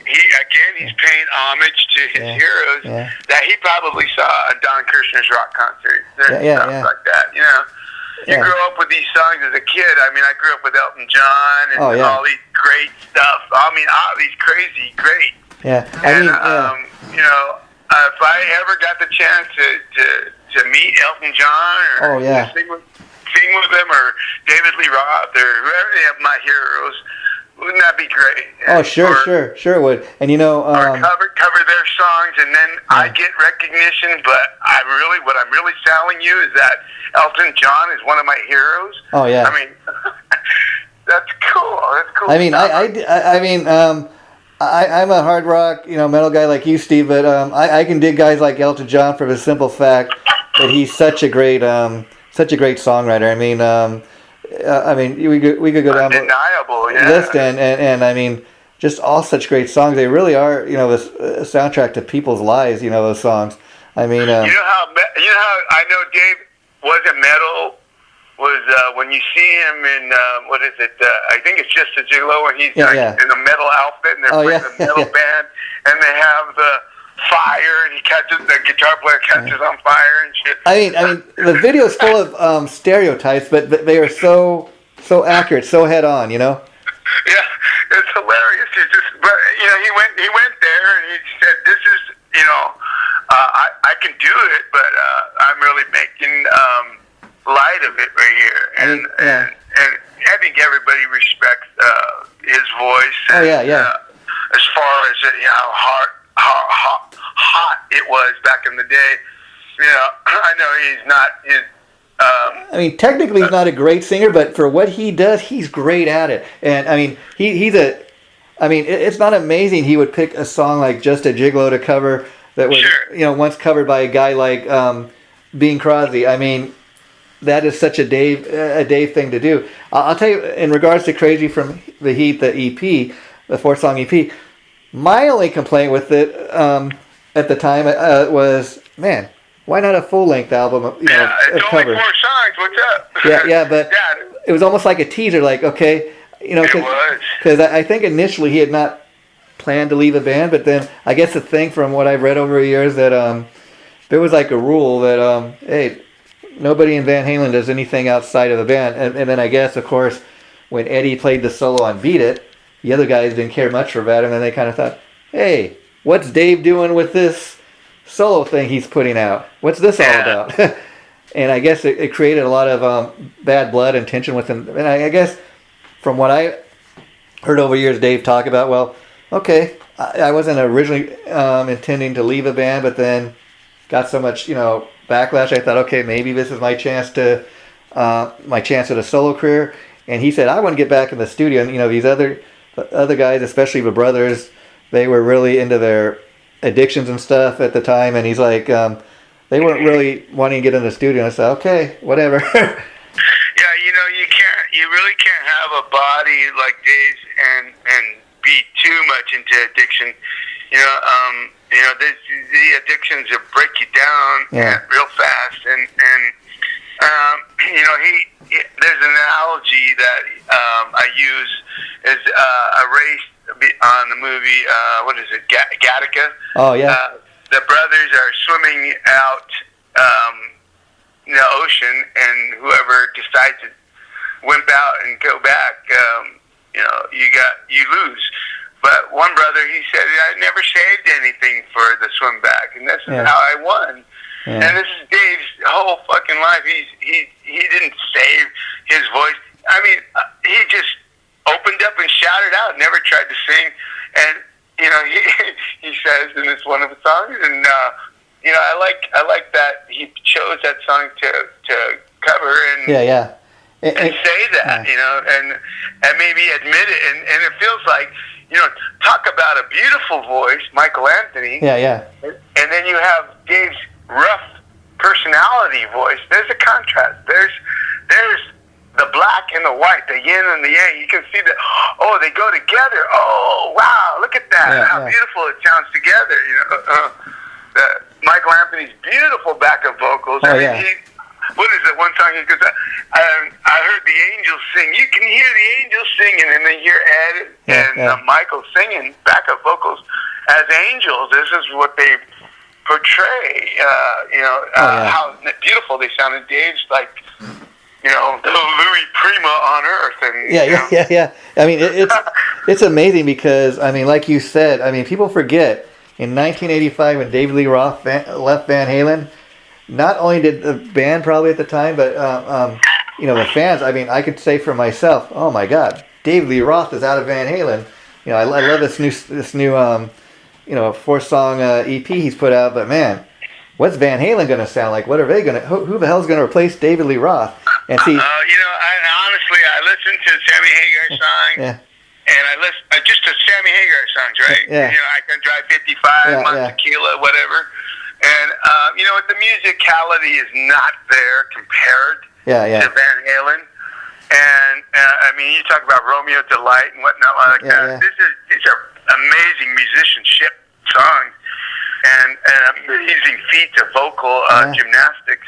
he's paying homage to his heroes that he probably saw at Don Kirshner's rock concerts and stuff like that. You grew up with these songs as a kid. I mean, I grew up with Elton John and all these great stuff. I mean, all these crazy great. Yeah. If I ever got the chance to meet Elton John or sing with him or David Lee Roth or whoever they have my heroes, wouldn't that be great? Oh, sure would. And or cover their songs, and then I get recognition. But what I'm really telling you is that Elton John is one of my heroes. Oh yeah. I mean, that's cool. That's cool. I mean, I'm a hard rock, metal guy like you, Steve. But I can dig guys like Elton John for the simple fact that he's such a great songwriter. I mean, we could go down the list, and I mean, just all such great songs. They really are, a soundtrack to people's lives. Those songs. I mean, you know how I know Dave wasn't metal was when you see him in what is it? I think it's Just a Gigolo, and he's in a metal outfit, and they're playing a metal band, and they have the fire, and the guitar player catches on fire and shit. I mean, the video's full of stereotypes, but they are so accurate, so head on, Yeah, it's hilarious. But he went there and he said, "This is, I can do it, but I'm really making light of it right here." And I think everybody respects his voice. And, as far as how hot it was back in the day, I know he's not. I mean, technically he's not a great singer, but for what he does, he's great at it. And I mean, it's not amazing he would pick a song like Just a Gigolo to cover that was, once covered by a guy like Bing Crosby. I mean, that is such a Dave thing to do. I'll tell you, in regards to Crazy from the Heat, the EP, the 4-song EP, my only complaint with it at the time was, man, why not a full-length album? It's only 4 songs. What's up? Yeah, but it was almost like a teaser. Like, okay, because I think initially he had not planned to leave a band, but then I guess the thing from what I've read over the years that there was like a rule that hey, nobody in Van Halen does anything outside of the band, and then I guess of course when Eddie played the solo on Beat It, the other guys didn't care much for that, and then they kind of thought, hey, what's Dave doing with this solo thing he's putting out? What's this all about? And I guess it created a lot of bad blood and tension within. And I guess from what I heard over years, Dave talk about, well, okay, I wasn't originally intending to leave a band, but then got so much, backlash. I thought, okay, maybe this is my chance at a solo career. And he said, I want to get back in the studio. And these other guys, especially the brothers, they were really into their addictions and stuff at the time, and he's like, they weren't really wanting to get in the studio. I said, okay, whatever. You really can't have a body like Dave's and be too much into addiction. The addictions will break you down real fast, and there's an analogy that I use is a race on the movie, what is it, Gattaca? Oh, yeah. The brothers are swimming out in the ocean, and whoever decides to wimp out and go back, you lose. But one brother, he said, I never saved anything for the swim back, and this is how I won. Yeah. And this is Dave's whole fucking life. He didn't save his voice. I mean, he just opened up and shouted out, never tried to sing. And, he says in this one of the songs, and, I like that he chose that song to cover and say that, and maybe admit it. And it feels like, talk about a beautiful voice, Michael Anthony. Yeah, yeah. And then you have Dave's rough personality voice. There's a contrast. There's the black and the white, the yin and the yang. You can see that. Oh, they go together. Oh, wow! Look at that. Yeah, how beautiful it sounds together. Michael Anthony's beautiful backup vocals. Oh, what is it? One song he goes, I heard the angels sing. You can hear the angels singing, and then you hear Ed and Michael singing backup vocals as angels. This is what they portray. How beautiful they sound. And Dave's like, the Louis Prima on Earth. And yeah. I mean, it's amazing because, I mean, like you said, I mean, people forget in 1985 when David Lee Roth left Van Halen. Not only did the band probably at the time, but the fans. I mean, I could say for myself, oh my God, David Lee Roth is out of Van Halen. I love this new 4-song EP he's put out. But man, what's Van Halen going to sound like? What are they going to? Who the hell's going to replace David Lee Roth? And see, honestly, I listen to Sammy Hagar songs. And I listen just to Sammy Hagar songs, right? Yeah. I Can Drive 55, Tequila, whatever. And, the musicality is not there compared to Van Halen. And, you talk about Romeo Delight and whatnot like that. These are amazing musicianship songs and amazing feats of vocal gymnastics.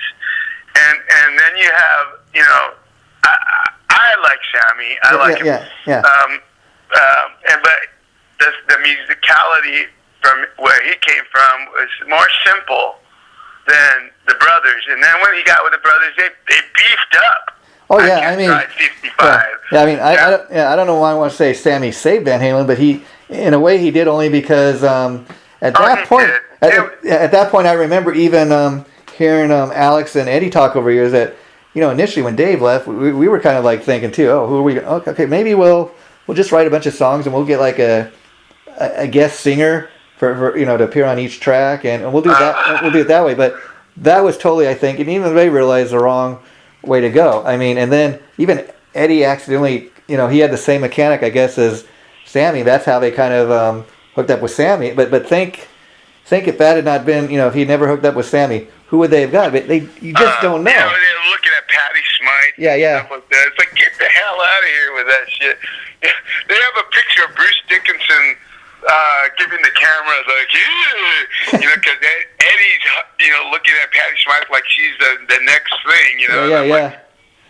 And then you have, I like Sammy. I like him. But the musicality from where he came from was more simple than the brothers. And then when he got with the brothers, they beefed up. Oh yeah, I mean, 55. I don't know why I want to say Sammy saved Van Halen, but he, in a way, he did only because at that point, I remember even hearing Alex and Eddie talk over years that initially when Dave left, we were kind of like thinking too, oh, who are we? Okay, maybe we'll just write a bunch of songs and we'll get like a guest singer for to appear on each track, and we'll do that. We'll do it that way. But that was totally, I think, and even they realized the wrong way to go. I mean, and then even Eddie accidentally, he had the same mechanic, I guess, as Sammy. That's how they kind of hooked up with Sammy. But think if that had not been, if he never hooked up with Sammy, who would they have got? But you just don't know. They're looking at Patty Smythe. Yeah. Stuff like that. It's like, get the hell out of here with that shit. They have a picture of Bruce Dickinson giving the camera like, because Eddie's, looking at Patty Smythe like she's the next thing, Yeah.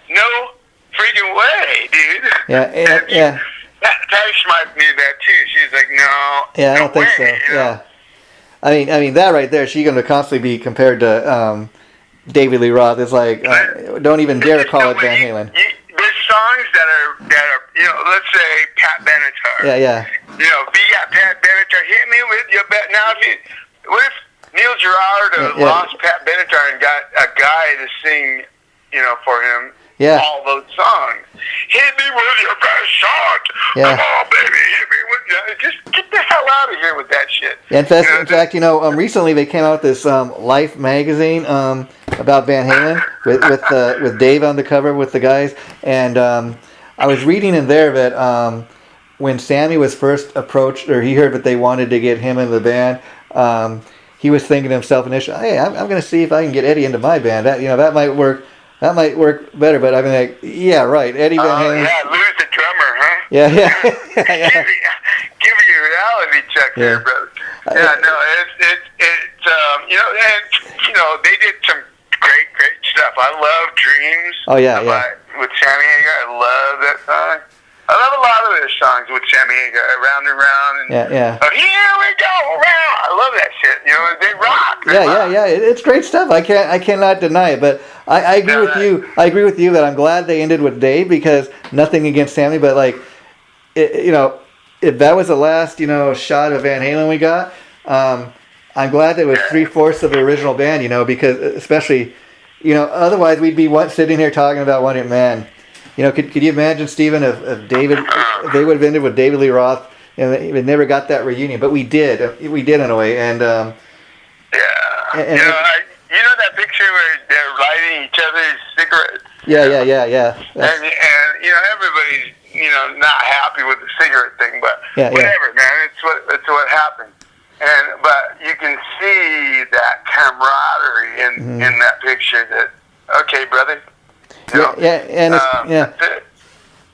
No freaking way, dude. Yeah. Patty Smythe knew that too. She's like, no. Yeah, I don't think so. Yeah. I mean that right there. She's going to constantly be compared to David Lee Roth. It's like don't even dare call it Van Halen. There's songs that are let's say Pat Benatar. Yeah. We got Pat Benatar. Hit me with your bet. Now, what if Neil Girard lost Pat Benatar and got a guy to sing, for him? Yeah. All those songs. Hit me with your best shot. Yeah. Come on, baby. Hit me with just get the hell out of here with that shit. Yeah, in fact, recently they came out with this Life magazine about Van Halen with Dave on the cover with the guys, and I was reading in there that when Sammy was first approached, or he heard that they wanted to get him in the band, he was thinking to himself initially, "Hey, I'm going to see if I can get Eddie into my band. That might work." That might work better, but I mean, like, yeah, right. Eddie Van Halen. Lose the drummer, huh? Yeah. Give me a reality check there, brother. It's they did some great stuff. I love Dreams. Oh yeah. With Sammy Hagar, I love that song. I love a lot of their songs with Sammy, Round and Round, and Oh, here we go round. I love that shit. You know, they rock. Yeah. It's great stuff. I cannot deny it. But I agree with you. I agree with you that I'm glad they ended with Dave, because nothing against Sammy, but like, you know, if that was the last, you know, shot of Van Halen we got, I'm glad there was 3/4 of the original band, you know, because especially, you know, otherwise we'd be sitting here talking about One Hit Man. You know, could you imagine, Stephen, if they would have ended with David Lee Roth, and we never got that reunion, but we did in a way, and and you know that picture where they're lighting each other's cigarettes. Yeah. And you know, everybody's, you know, not happy with the cigarette thing, but whatever, man. It's what happened. But you can see that camaraderie in that picture. That, okay, brother. You know,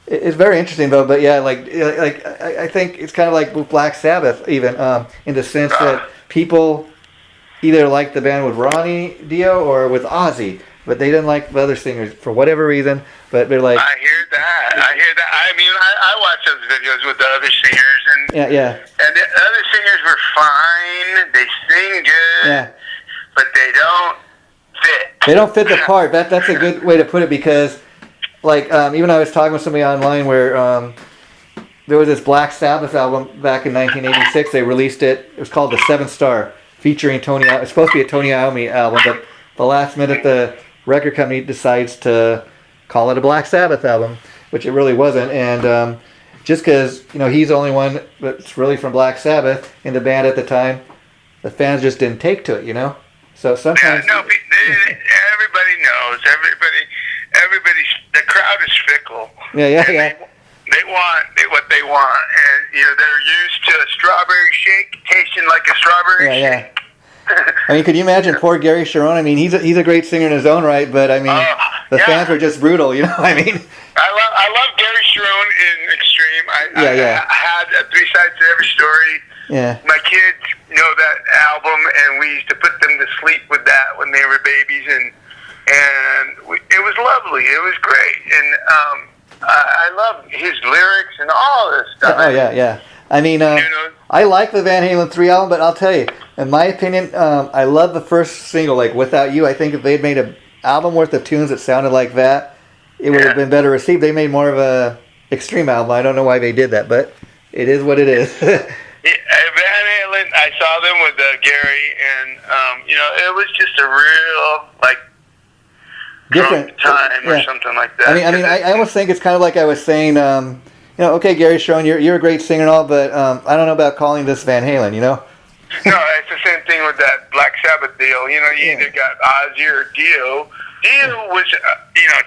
it's very interesting though. But I think it's kind of like with Black Sabbath, even in the sense that people either like the band with Ronnie Dio or with Ozzy, but they didn't like the other singers for whatever reason. But they're like, I hear that. I mean, I watch those videos with the other singers, and and the other singers were fine. They sing good, but they don't fit. They don't fit the part. That's a good way to put it, because, like, even I was talking with somebody online where there was this Black Sabbath album back in 1986. They released it. It was called The Seventh Star, featuring Tony. It's supposed to be a Tony Iommi album, but the last minute the record company decides to call it a Black Sabbath album, which it really wasn't. And just because, you know, he's the only one that's really from Black Sabbath in the band at the time, the fans just didn't take to it, you know. So sometimes everybody knows. Everybody. The crowd is fickle. They want what they want, and you know, they're used to a strawberry shake tasting like a strawberry shake. I mean, could you imagine poor Gary Sharon? I mean, he's a great singer in his own right, but I mean, the fans were just brutal, you know. I mean, I love Gary Sharon in extreme. I had 3 sides to every story. Yeah. My kids know that album, and we used to put them to sleep with that when they were babies, and it was lovely. It was great, and I love his lyrics and all this stuff. I mean, I like the Van Halen 3 album, but I'll tell you, in my opinion, I love the first single, like Without You. I think if they'd made an album worth of tunes that sounded like that, it would have been better received. They made more of a extreme album. I don't know why they did that, but it is what it is. Van Halen, I saw them with Gary, and you know, it was just a real different time or something like that. I mean, I almost think it's kind of like I was saying. You know, okay, Gary Sharon, you're a great singer and all, but I don't know about calling this Van Halen, you know? No, it's the same thing with that Black Sabbath deal. You know, you either got Ozzy or Dio. Dio was, you know,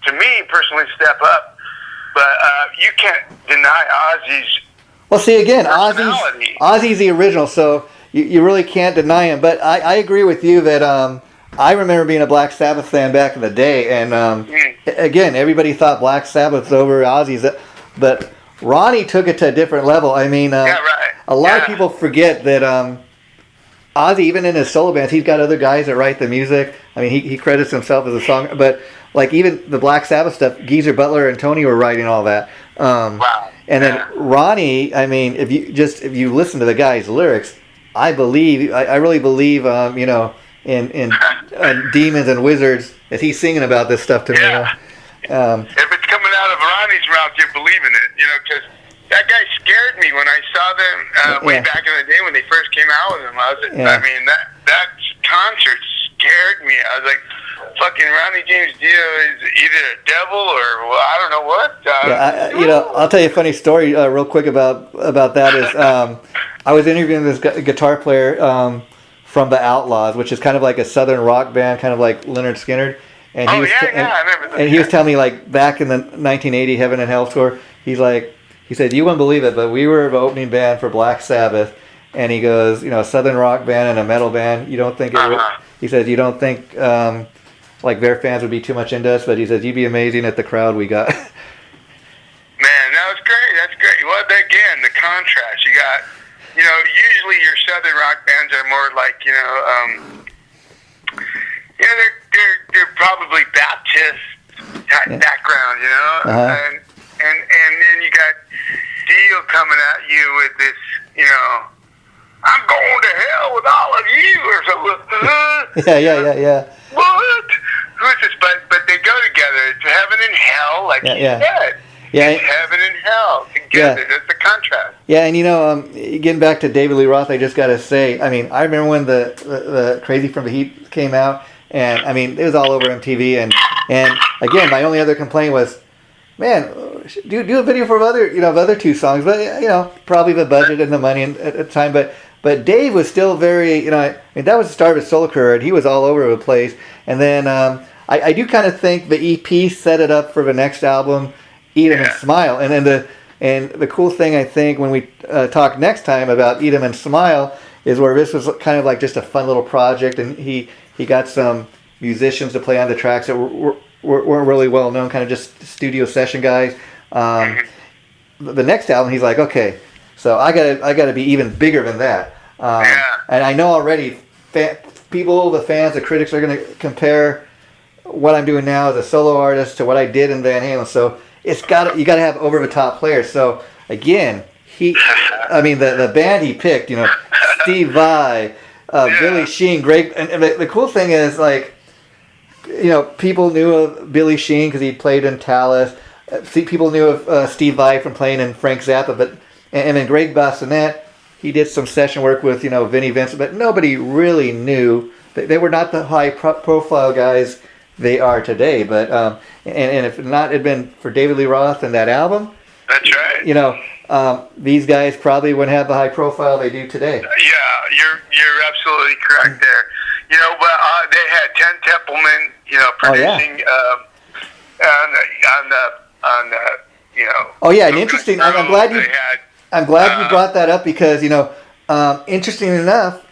to me personally, step up, but you can't deny Ozzy's. Well, see, again, Ozzy's the original, so you really can't deny him. But I agree with you that I remember being a Black Sabbath fan back in the day, and again, everybody thought Black Sabbath was over Ozzy's, but Ronnie took it to a different level. I mean, a lot of people forget that Ozzy, even in his solo bands, he's got other guys that write the music. I mean, he credits himself as a song, but like even the Black Sabbath stuff, Geezer Butler and Tony were writing all that. And then Ronnie, I mean, if you listen to the guy's lyrics, I really believe, you know, in Demons and Wizards, that he's singing about this stuff to me. You know? If it's coming out of Ronnie's mouth, you're believing it, you know, because that guy scared me when I saw them way back in the day when they first came out with him. I mean, that concert scared me. I was like, fucking Ronnie James Dio is either a devil or, well, I don't know what. You know, I'll tell you a funny story real quick about that is I was interviewing this guitar player from the Outlaws, which is kind of like a southern rock band, kind of like Lynyrd Skynyrd. And he was I remember that. And he was telling me, like, back in the 1980 Heaven and Hell tour, he said, you wouldn't believe it, but we were the opening band for Black Sabbath. And he goes, you know, a southern rock band and a metal band, you don't think he says, you don't think like their fans would be too much into us, but he says, you'd be amazing at the crowd we got. Man, that was great. That's great. Well, again, the contrast. You got, you know, usually your southern rock bands are more like, you know, they're probably Baptist background, you know, and you with this, I'm going to hell with all of you, or something. Yeah. What? Who's this? But they go together. It's heaven and hell, like you said. Yeah. It's heaven and hell together. That's the contrast. Yeah, and getting back to David Lee Roth, I just got to say, I mean, I remember when the Crazy from the Heat came out, and I mean, it was all over MTV, and again, my only other complaint was, man, do a video for other two songs, but probably the budget and the money at the time, but Dave was still very, I mean, that was the start of his solo career, and he was all over the place, and then I do kind of think the EP set it up for the next album, Eat 'Em and Smile, and then the cool thing, I think, when we talk next time about Eat 'Em and Smile is where this was kind of like just a fun little project, and he got some musicians to play on the tracks that weren't really well known, kind of just studio session guys. The next album, he's like, okay, so I gotta be even bigger than that. And I know already, the fans, the critics are gonna compare what I'm doing now as a solo artist to what I did in Van Halen. So you gotta have over the top players. So again, the band he picked, Steve Vai, Billy Sheehan, Greg, and the cool thing is, like, people knew of Billy Sheehan because he played in Talas. People knew of Steve Vai from playing in Frank Zappa, and then Greg Bassinet, he did some session work with Vinnie Vincent, but nobody really knew. They were not the high profile guys they are today. But and if not had been for David Lee Roth and that album, that's right. These guys probably wouldn't have the high profile they do today. Yeah, you're absolutely correct there. But they had Ted Templeman, producing on the Oh yeah, and interesting. I'm glad you brought that up because interesting enough,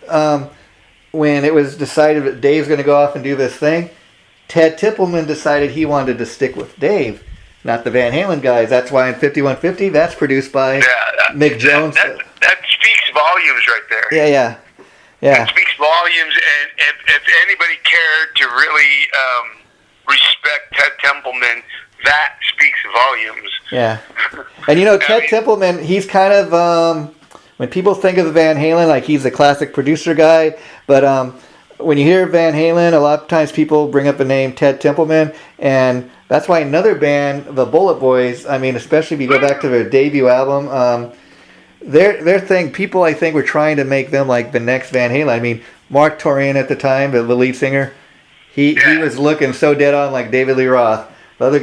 when it was decided that Dave's going to go off and do this thing, Ted Templeman decided he wanted to stick with Dave, not the Van Halen guys. That's why in 5150, that's produced by Mick Jones. That speaks volumes right there. Yeah. It speaks volumes, and if anybody cared to really respect Ted Templeman, that speaks volumes. Yeah. And Ted Templeman, he's kind of, when people think of Van Halen, like he's a classic producer guy, but when you hear Van Halen, a lot of times people bring up the name Ted Templeman, and that's why another band, the Bullet Boys, I mean, especially if you go back to their debut album, their thing, people I think were trying to make them like the next Van Halen. I mean, Mark Torian at the time, the lead singer, he was looking so dead on like David Lee Roth. The other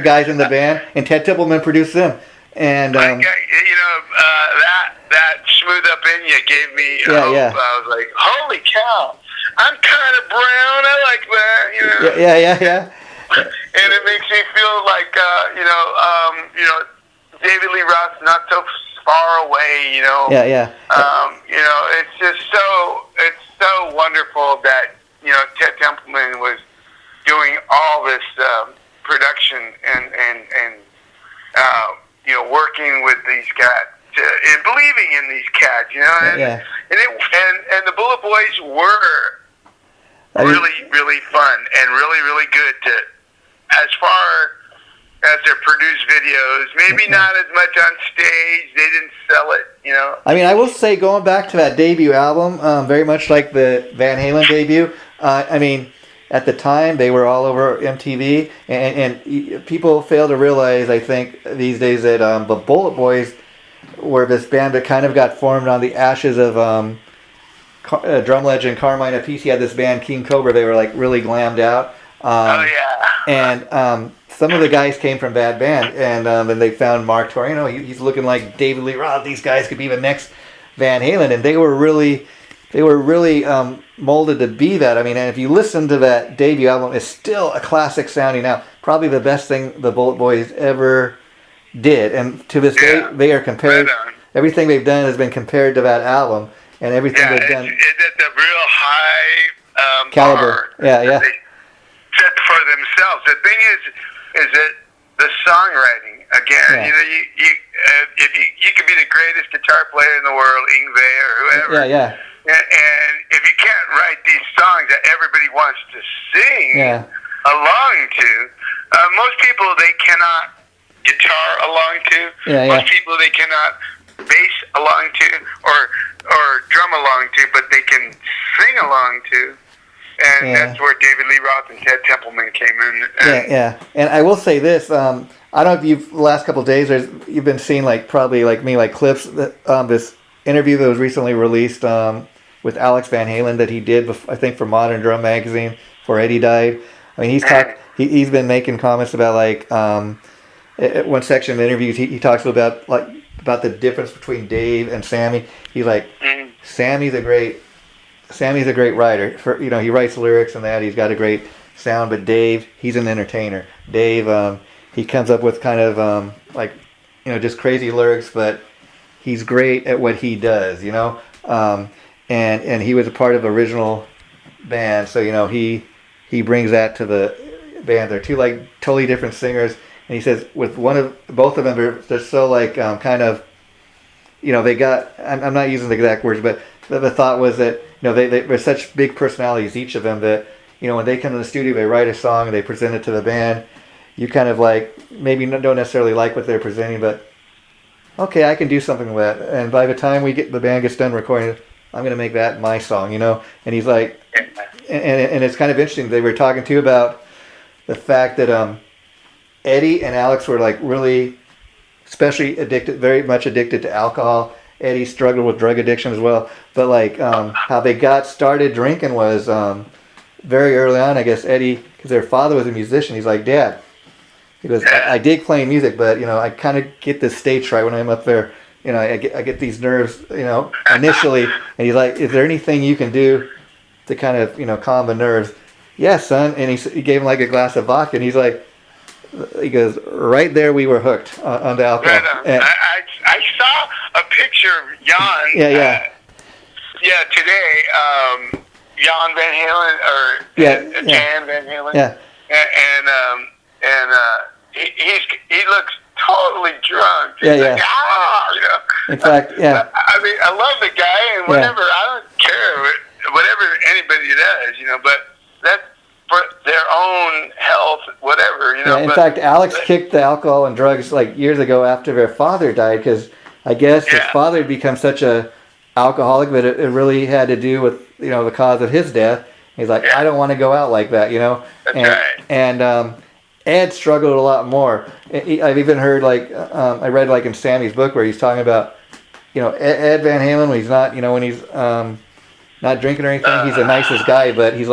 guys in the band, and Ted Templeman produced them. And that smooth up in you gave me hope. I was like, holy cow, I'm kind of brown. I like that. Yeah. And it makes me feel like David Lee Roth's not so far away. Yeah. It's just so wonderful that Ted Templeman was doing all this production and working with these cats and believing in these cats, and the Bullet Boys were really fun and really good as far as their produced videos. Maybe not as much on stage. They didn't sell it, I mean, I will say, going back to that debut album, very much like the Van Halen debut, I mean, at the time, they were all over MTV, and people fail to realize, I think, these days that the Bullet Boys were this band that kind of got formed on the ashes of drum legend Carmine Appice. He had this band, King Cobra. They were like really glammed out. And some of the guys came from that band, and then they found Mark Torino. He's looking like David Lee Roth. These guys could be the next Van Halen, and they were really molded to be that. I mean, and if you listen to that debut album, it's still a classic sounding now. Probably the best thing the Bullet Boys ever did. And to this day, they are compared. Right, everything they've done has been compared to that album. And everything they've done. It's at the real high caliber. Bar that they set for themselves. The thing is that the songwriting, again, you could be the greatest guitar player in the world, Yngwie or whoever. Yeah. And if you can't write these songs that everybody wants to sing along to, most people they cannot guitar along to. Most people they cannot bass along to, or drum along to, but they can sing along to. And that's where David Lee Roth and Ted Templeman came in. Yeah. And I will say this, I don't know if you've, the last couple of days, you've been seeing, probably like me, clips, this interview that was recently released with Alex Van Halen that he did, I think, for Modern Drum Magazine before Eddie died. I mean, he's been making comments about, one section of interviews, he talks about the difference between Dave and Sammy. He's like, Sammy's a great writer. He writes lyrics and that. He's got a great sound. But Dave, he's an entertainer. Dave, he comes up with kind of just crazy lyrics, but he's great at what he does. And he was a part of the original band, so he brings that to the band. They're two totally different singers. And he says with both of them, they're so kind of, they got. I'm not using the exact words, but the thought was that they're such big personalities, each of them, that when they come to the studio, they write a song and they present it to the band. You kind of maybe don't necessarily like what they're presenting, but okay, I can do something with that. And by the time the band gets done recording it, I'm going to make that my song, And he's like, and it's kind of interesting. They were talking too about the fact that Eddie and Alex were really, especially very much addicted to alcohol. Eddie struggled with drug addiction as well. But how they got started drinking was very early on. I guess Eddie, because their father was a musician, he's like, Dad, he goes, I dig playing music, but I kind of get this stage fright when I'm up there. I get these nerves, initially. And he's like, is there anything you can do to kind of, calm the nerves? Yes, son. And he gave him a glass of vodka, and he goes, right there we were hooked on the alcohol. Right, I saw a picture of Jan. Today, Jan Van Halen, Jan Van Halen. Yeah. And he looks totally drunk. He's In fact, I mean, I love the guy, and whatever. I don't care whatever anybody does, but that's for their own health, whatever, in fact, Alex kicked the alcohol and drugs years ago after their father died, because I guess his father had become such a alcoholic, but it really had to do with the cause of his death. He's like, I don't want to go out like that, That's and, right. And Ed struggled a lot more. I've even heard I read in Sammy's book where he's talking about Ed Van Halen when he's not when he's not drinking or anything. He's the nicest guy, but he's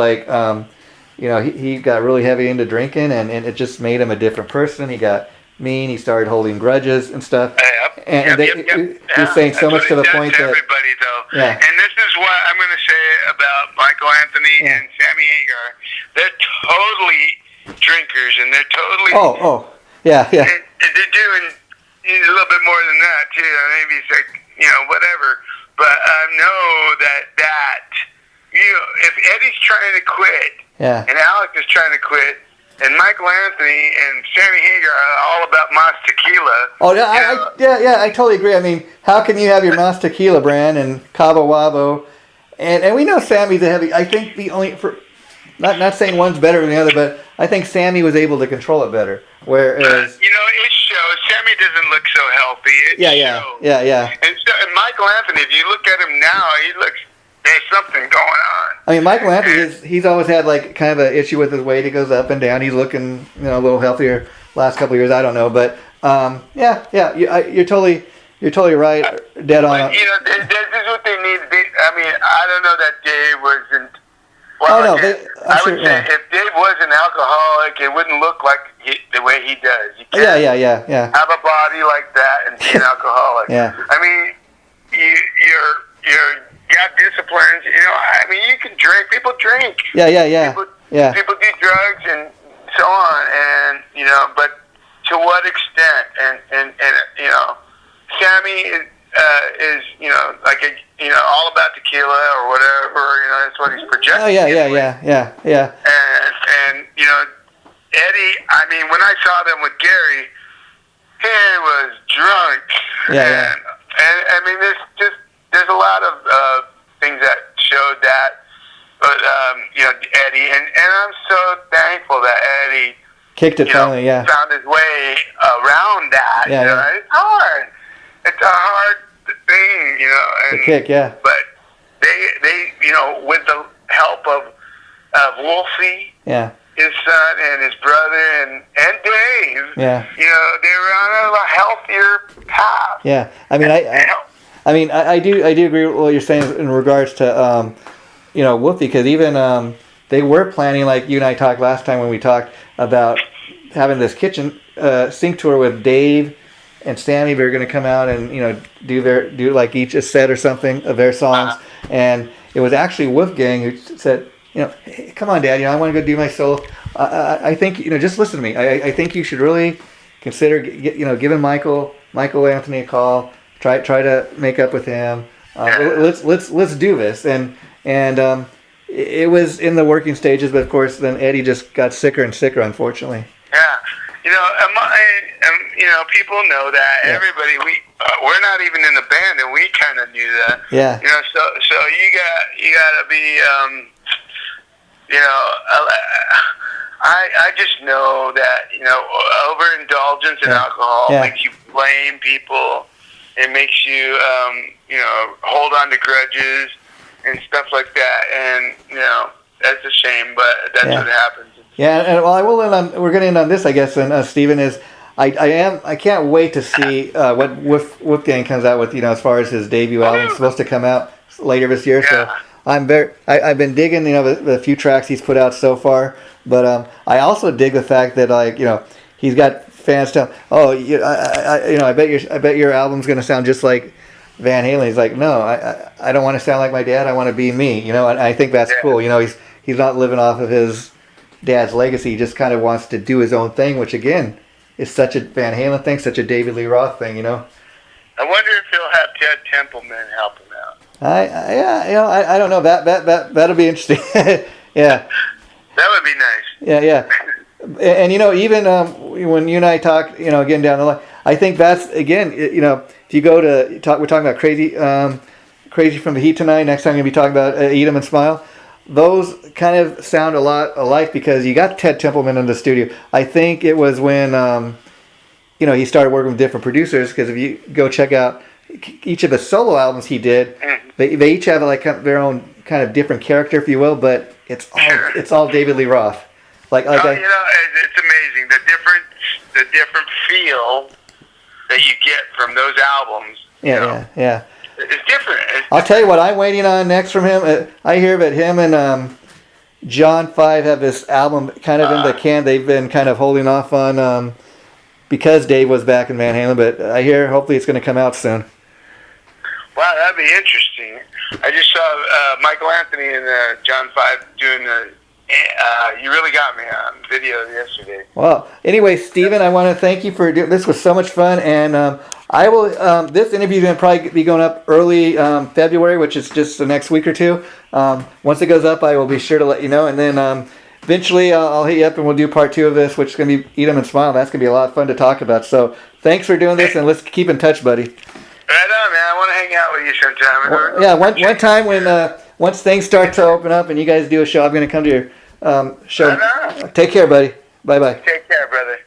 he got really heavy into drinking, and it just made him a different person. He got mean. He started holding grudges and stuff. He's saying so much to the point that everybody though. Yeah. And this is what I'm going to say about Michael Anthony and Sammy Hagar. They're totally drinkers, and they're totally. Yeah. And they're doing a little bit more than that too. Maybe it's whatever. But I know that if Eddie's trying to quit, and Alex is trying to quit, and Michael Anthony and Sammy Hagar are all about Mas Tequila. Oh yeah, I totally agree. I mean, how can you have your Mas Tequila brand and Cabo Wabo, and we know Sammy's a heavy. I think the only not saying one's better than the other, but I think Sammy was able to control it better. Whereas it shows. Sammy doesn't look so healthy. Yeah. And Michael Anthony, if you look at him now, there's something going on. I mean, Michael Anthony he's always had kind of an issue with his weight. He goes up and down. He's looking a little healthier last couple of years. I don't know, but you're totally right. Dead on. But, this is what they need. I mean, I don't know that Dave wasn't. Well, I would say if Dave was an alcoholic, it wouldn't look like the way he does. You can't have a body like that and be an alcoholic. I mean, you're got disciplines. I mean, you can drink. People drink. People do drugs and so on, and but to what extent? And Sammy is all about tequila or whatever. That's what he's projecting. Yeah. And Eddie. I mean, when I saw them with Gary, he was drunk. And I mean, there's a lot of things that showed that. But Eddie, and I'm so thankful that Eddie kicked it finally. Found his way around that. It's hard. It's a hard thing, you know. And, the kick, yeah. But they, you know, with the help of Wolfie, yeah, his son and his brother and Dave, yeah, you know, they were on a healthier path. Yeah, I mean, I do agree with what you're saying in regards to you know, Wolfie, because even they were planning, like you and I talked last time when we talked about having this kitchen sink tour with Dave and Sammy. They're going to come out and, you know, do like each a set or something of their songs, and it was actually Wolfgang who said, you know, hey, come on, Dad, you know, I want to go do my solo. I think, you know, just listen to me. I think you should really consider, you know, giving Michael Anthony a call. Try to make up with him. Let's do this. And it was in the working stages, but of course, then Eddie just got sicker and sicker, unfortunately. Yeah, you know, you know, people know that. Yeah. Everybody, we're not even in the band, and we kind of knew that. Yeah. You know, so you gotta be. You know, I just know that, you know, overindulgence in alcohol makes you blame people. It makes you, you know, hold on to grudges and stuff like that. And, you know, that's a shame, but that's what happens. Yeah, and well, I will end on. We're going to end on this, I guess. And Stephen is, I can't wait to see what Wolfgang comes out with. You know, as far as his debut album, it's supposed to come out later this year. So. I've been digging, you know, the few tracks he's put out so far, but I also dig the fact that, like, you know, he's got fans tell, oh, you know, I bet your album's gonna sound just like Van Halen. He's like, no, I don't want to sound like my dad. I want to be me, you know. And I think that's cool. You know, he's not living off of his dad's legacy. He just kind of wants to do his own thing, which again is such a Van Halen thing, such a David Lee Roth thing, you know. I wonder if he'll have Ted Templeman help him out. Yeah, you know, I don't know, that'll be interesting. Yeah, that would be nice. Yeah. And you know, even when you and I talk, you know, again down the line, I think that's, again, you know, if you go to we're talking about Crazy from the Heat tonight. Next time we're gonna be talking about Eat 'Em and Smile. Those kind of sound a lot alike because you got Ted Templeman in the studio. I think it was when you know, he started working with different producers, because if you go check out each of the solo albums he did, they each have like their own kind of different character, if you will, but it's all David Lee Roth. Like you know, it's amazing the different feel that you get from those albums. Yeah. It's different. I'll tell you what I'm waiting on next from him. I hear that him and John 5 have this album kind of in the can. They've been kind of holding off on because Dave was back in Van Halen, but I hear hopefully it's going to come out soon. Wow, that'd be interesting. I just saw Michael Anthony and John 5 doing the You Really Got Me on video yesterday. Well, anyway, Stephen, I want to thank you for doing this. Was so much fun, and I will. This interview is going to probably be going up early February, which is just the next week or two. Once it goes up, I will be sure to let you know, and then eventually I'll hit you up and we'll do part 2 of this, which is going to be Eat 'Em and Smile. That's going to be a lot of fun to talk about. So thanks for doing this, and let's keep in touch, buddy. Right on, man. I want to hang out with you sometime. Well, yeah, one time when once things start to open up and you guys do a show, I'm going to come to your show. Right on. Take care, buddy. Bye-bye. Take care, brother.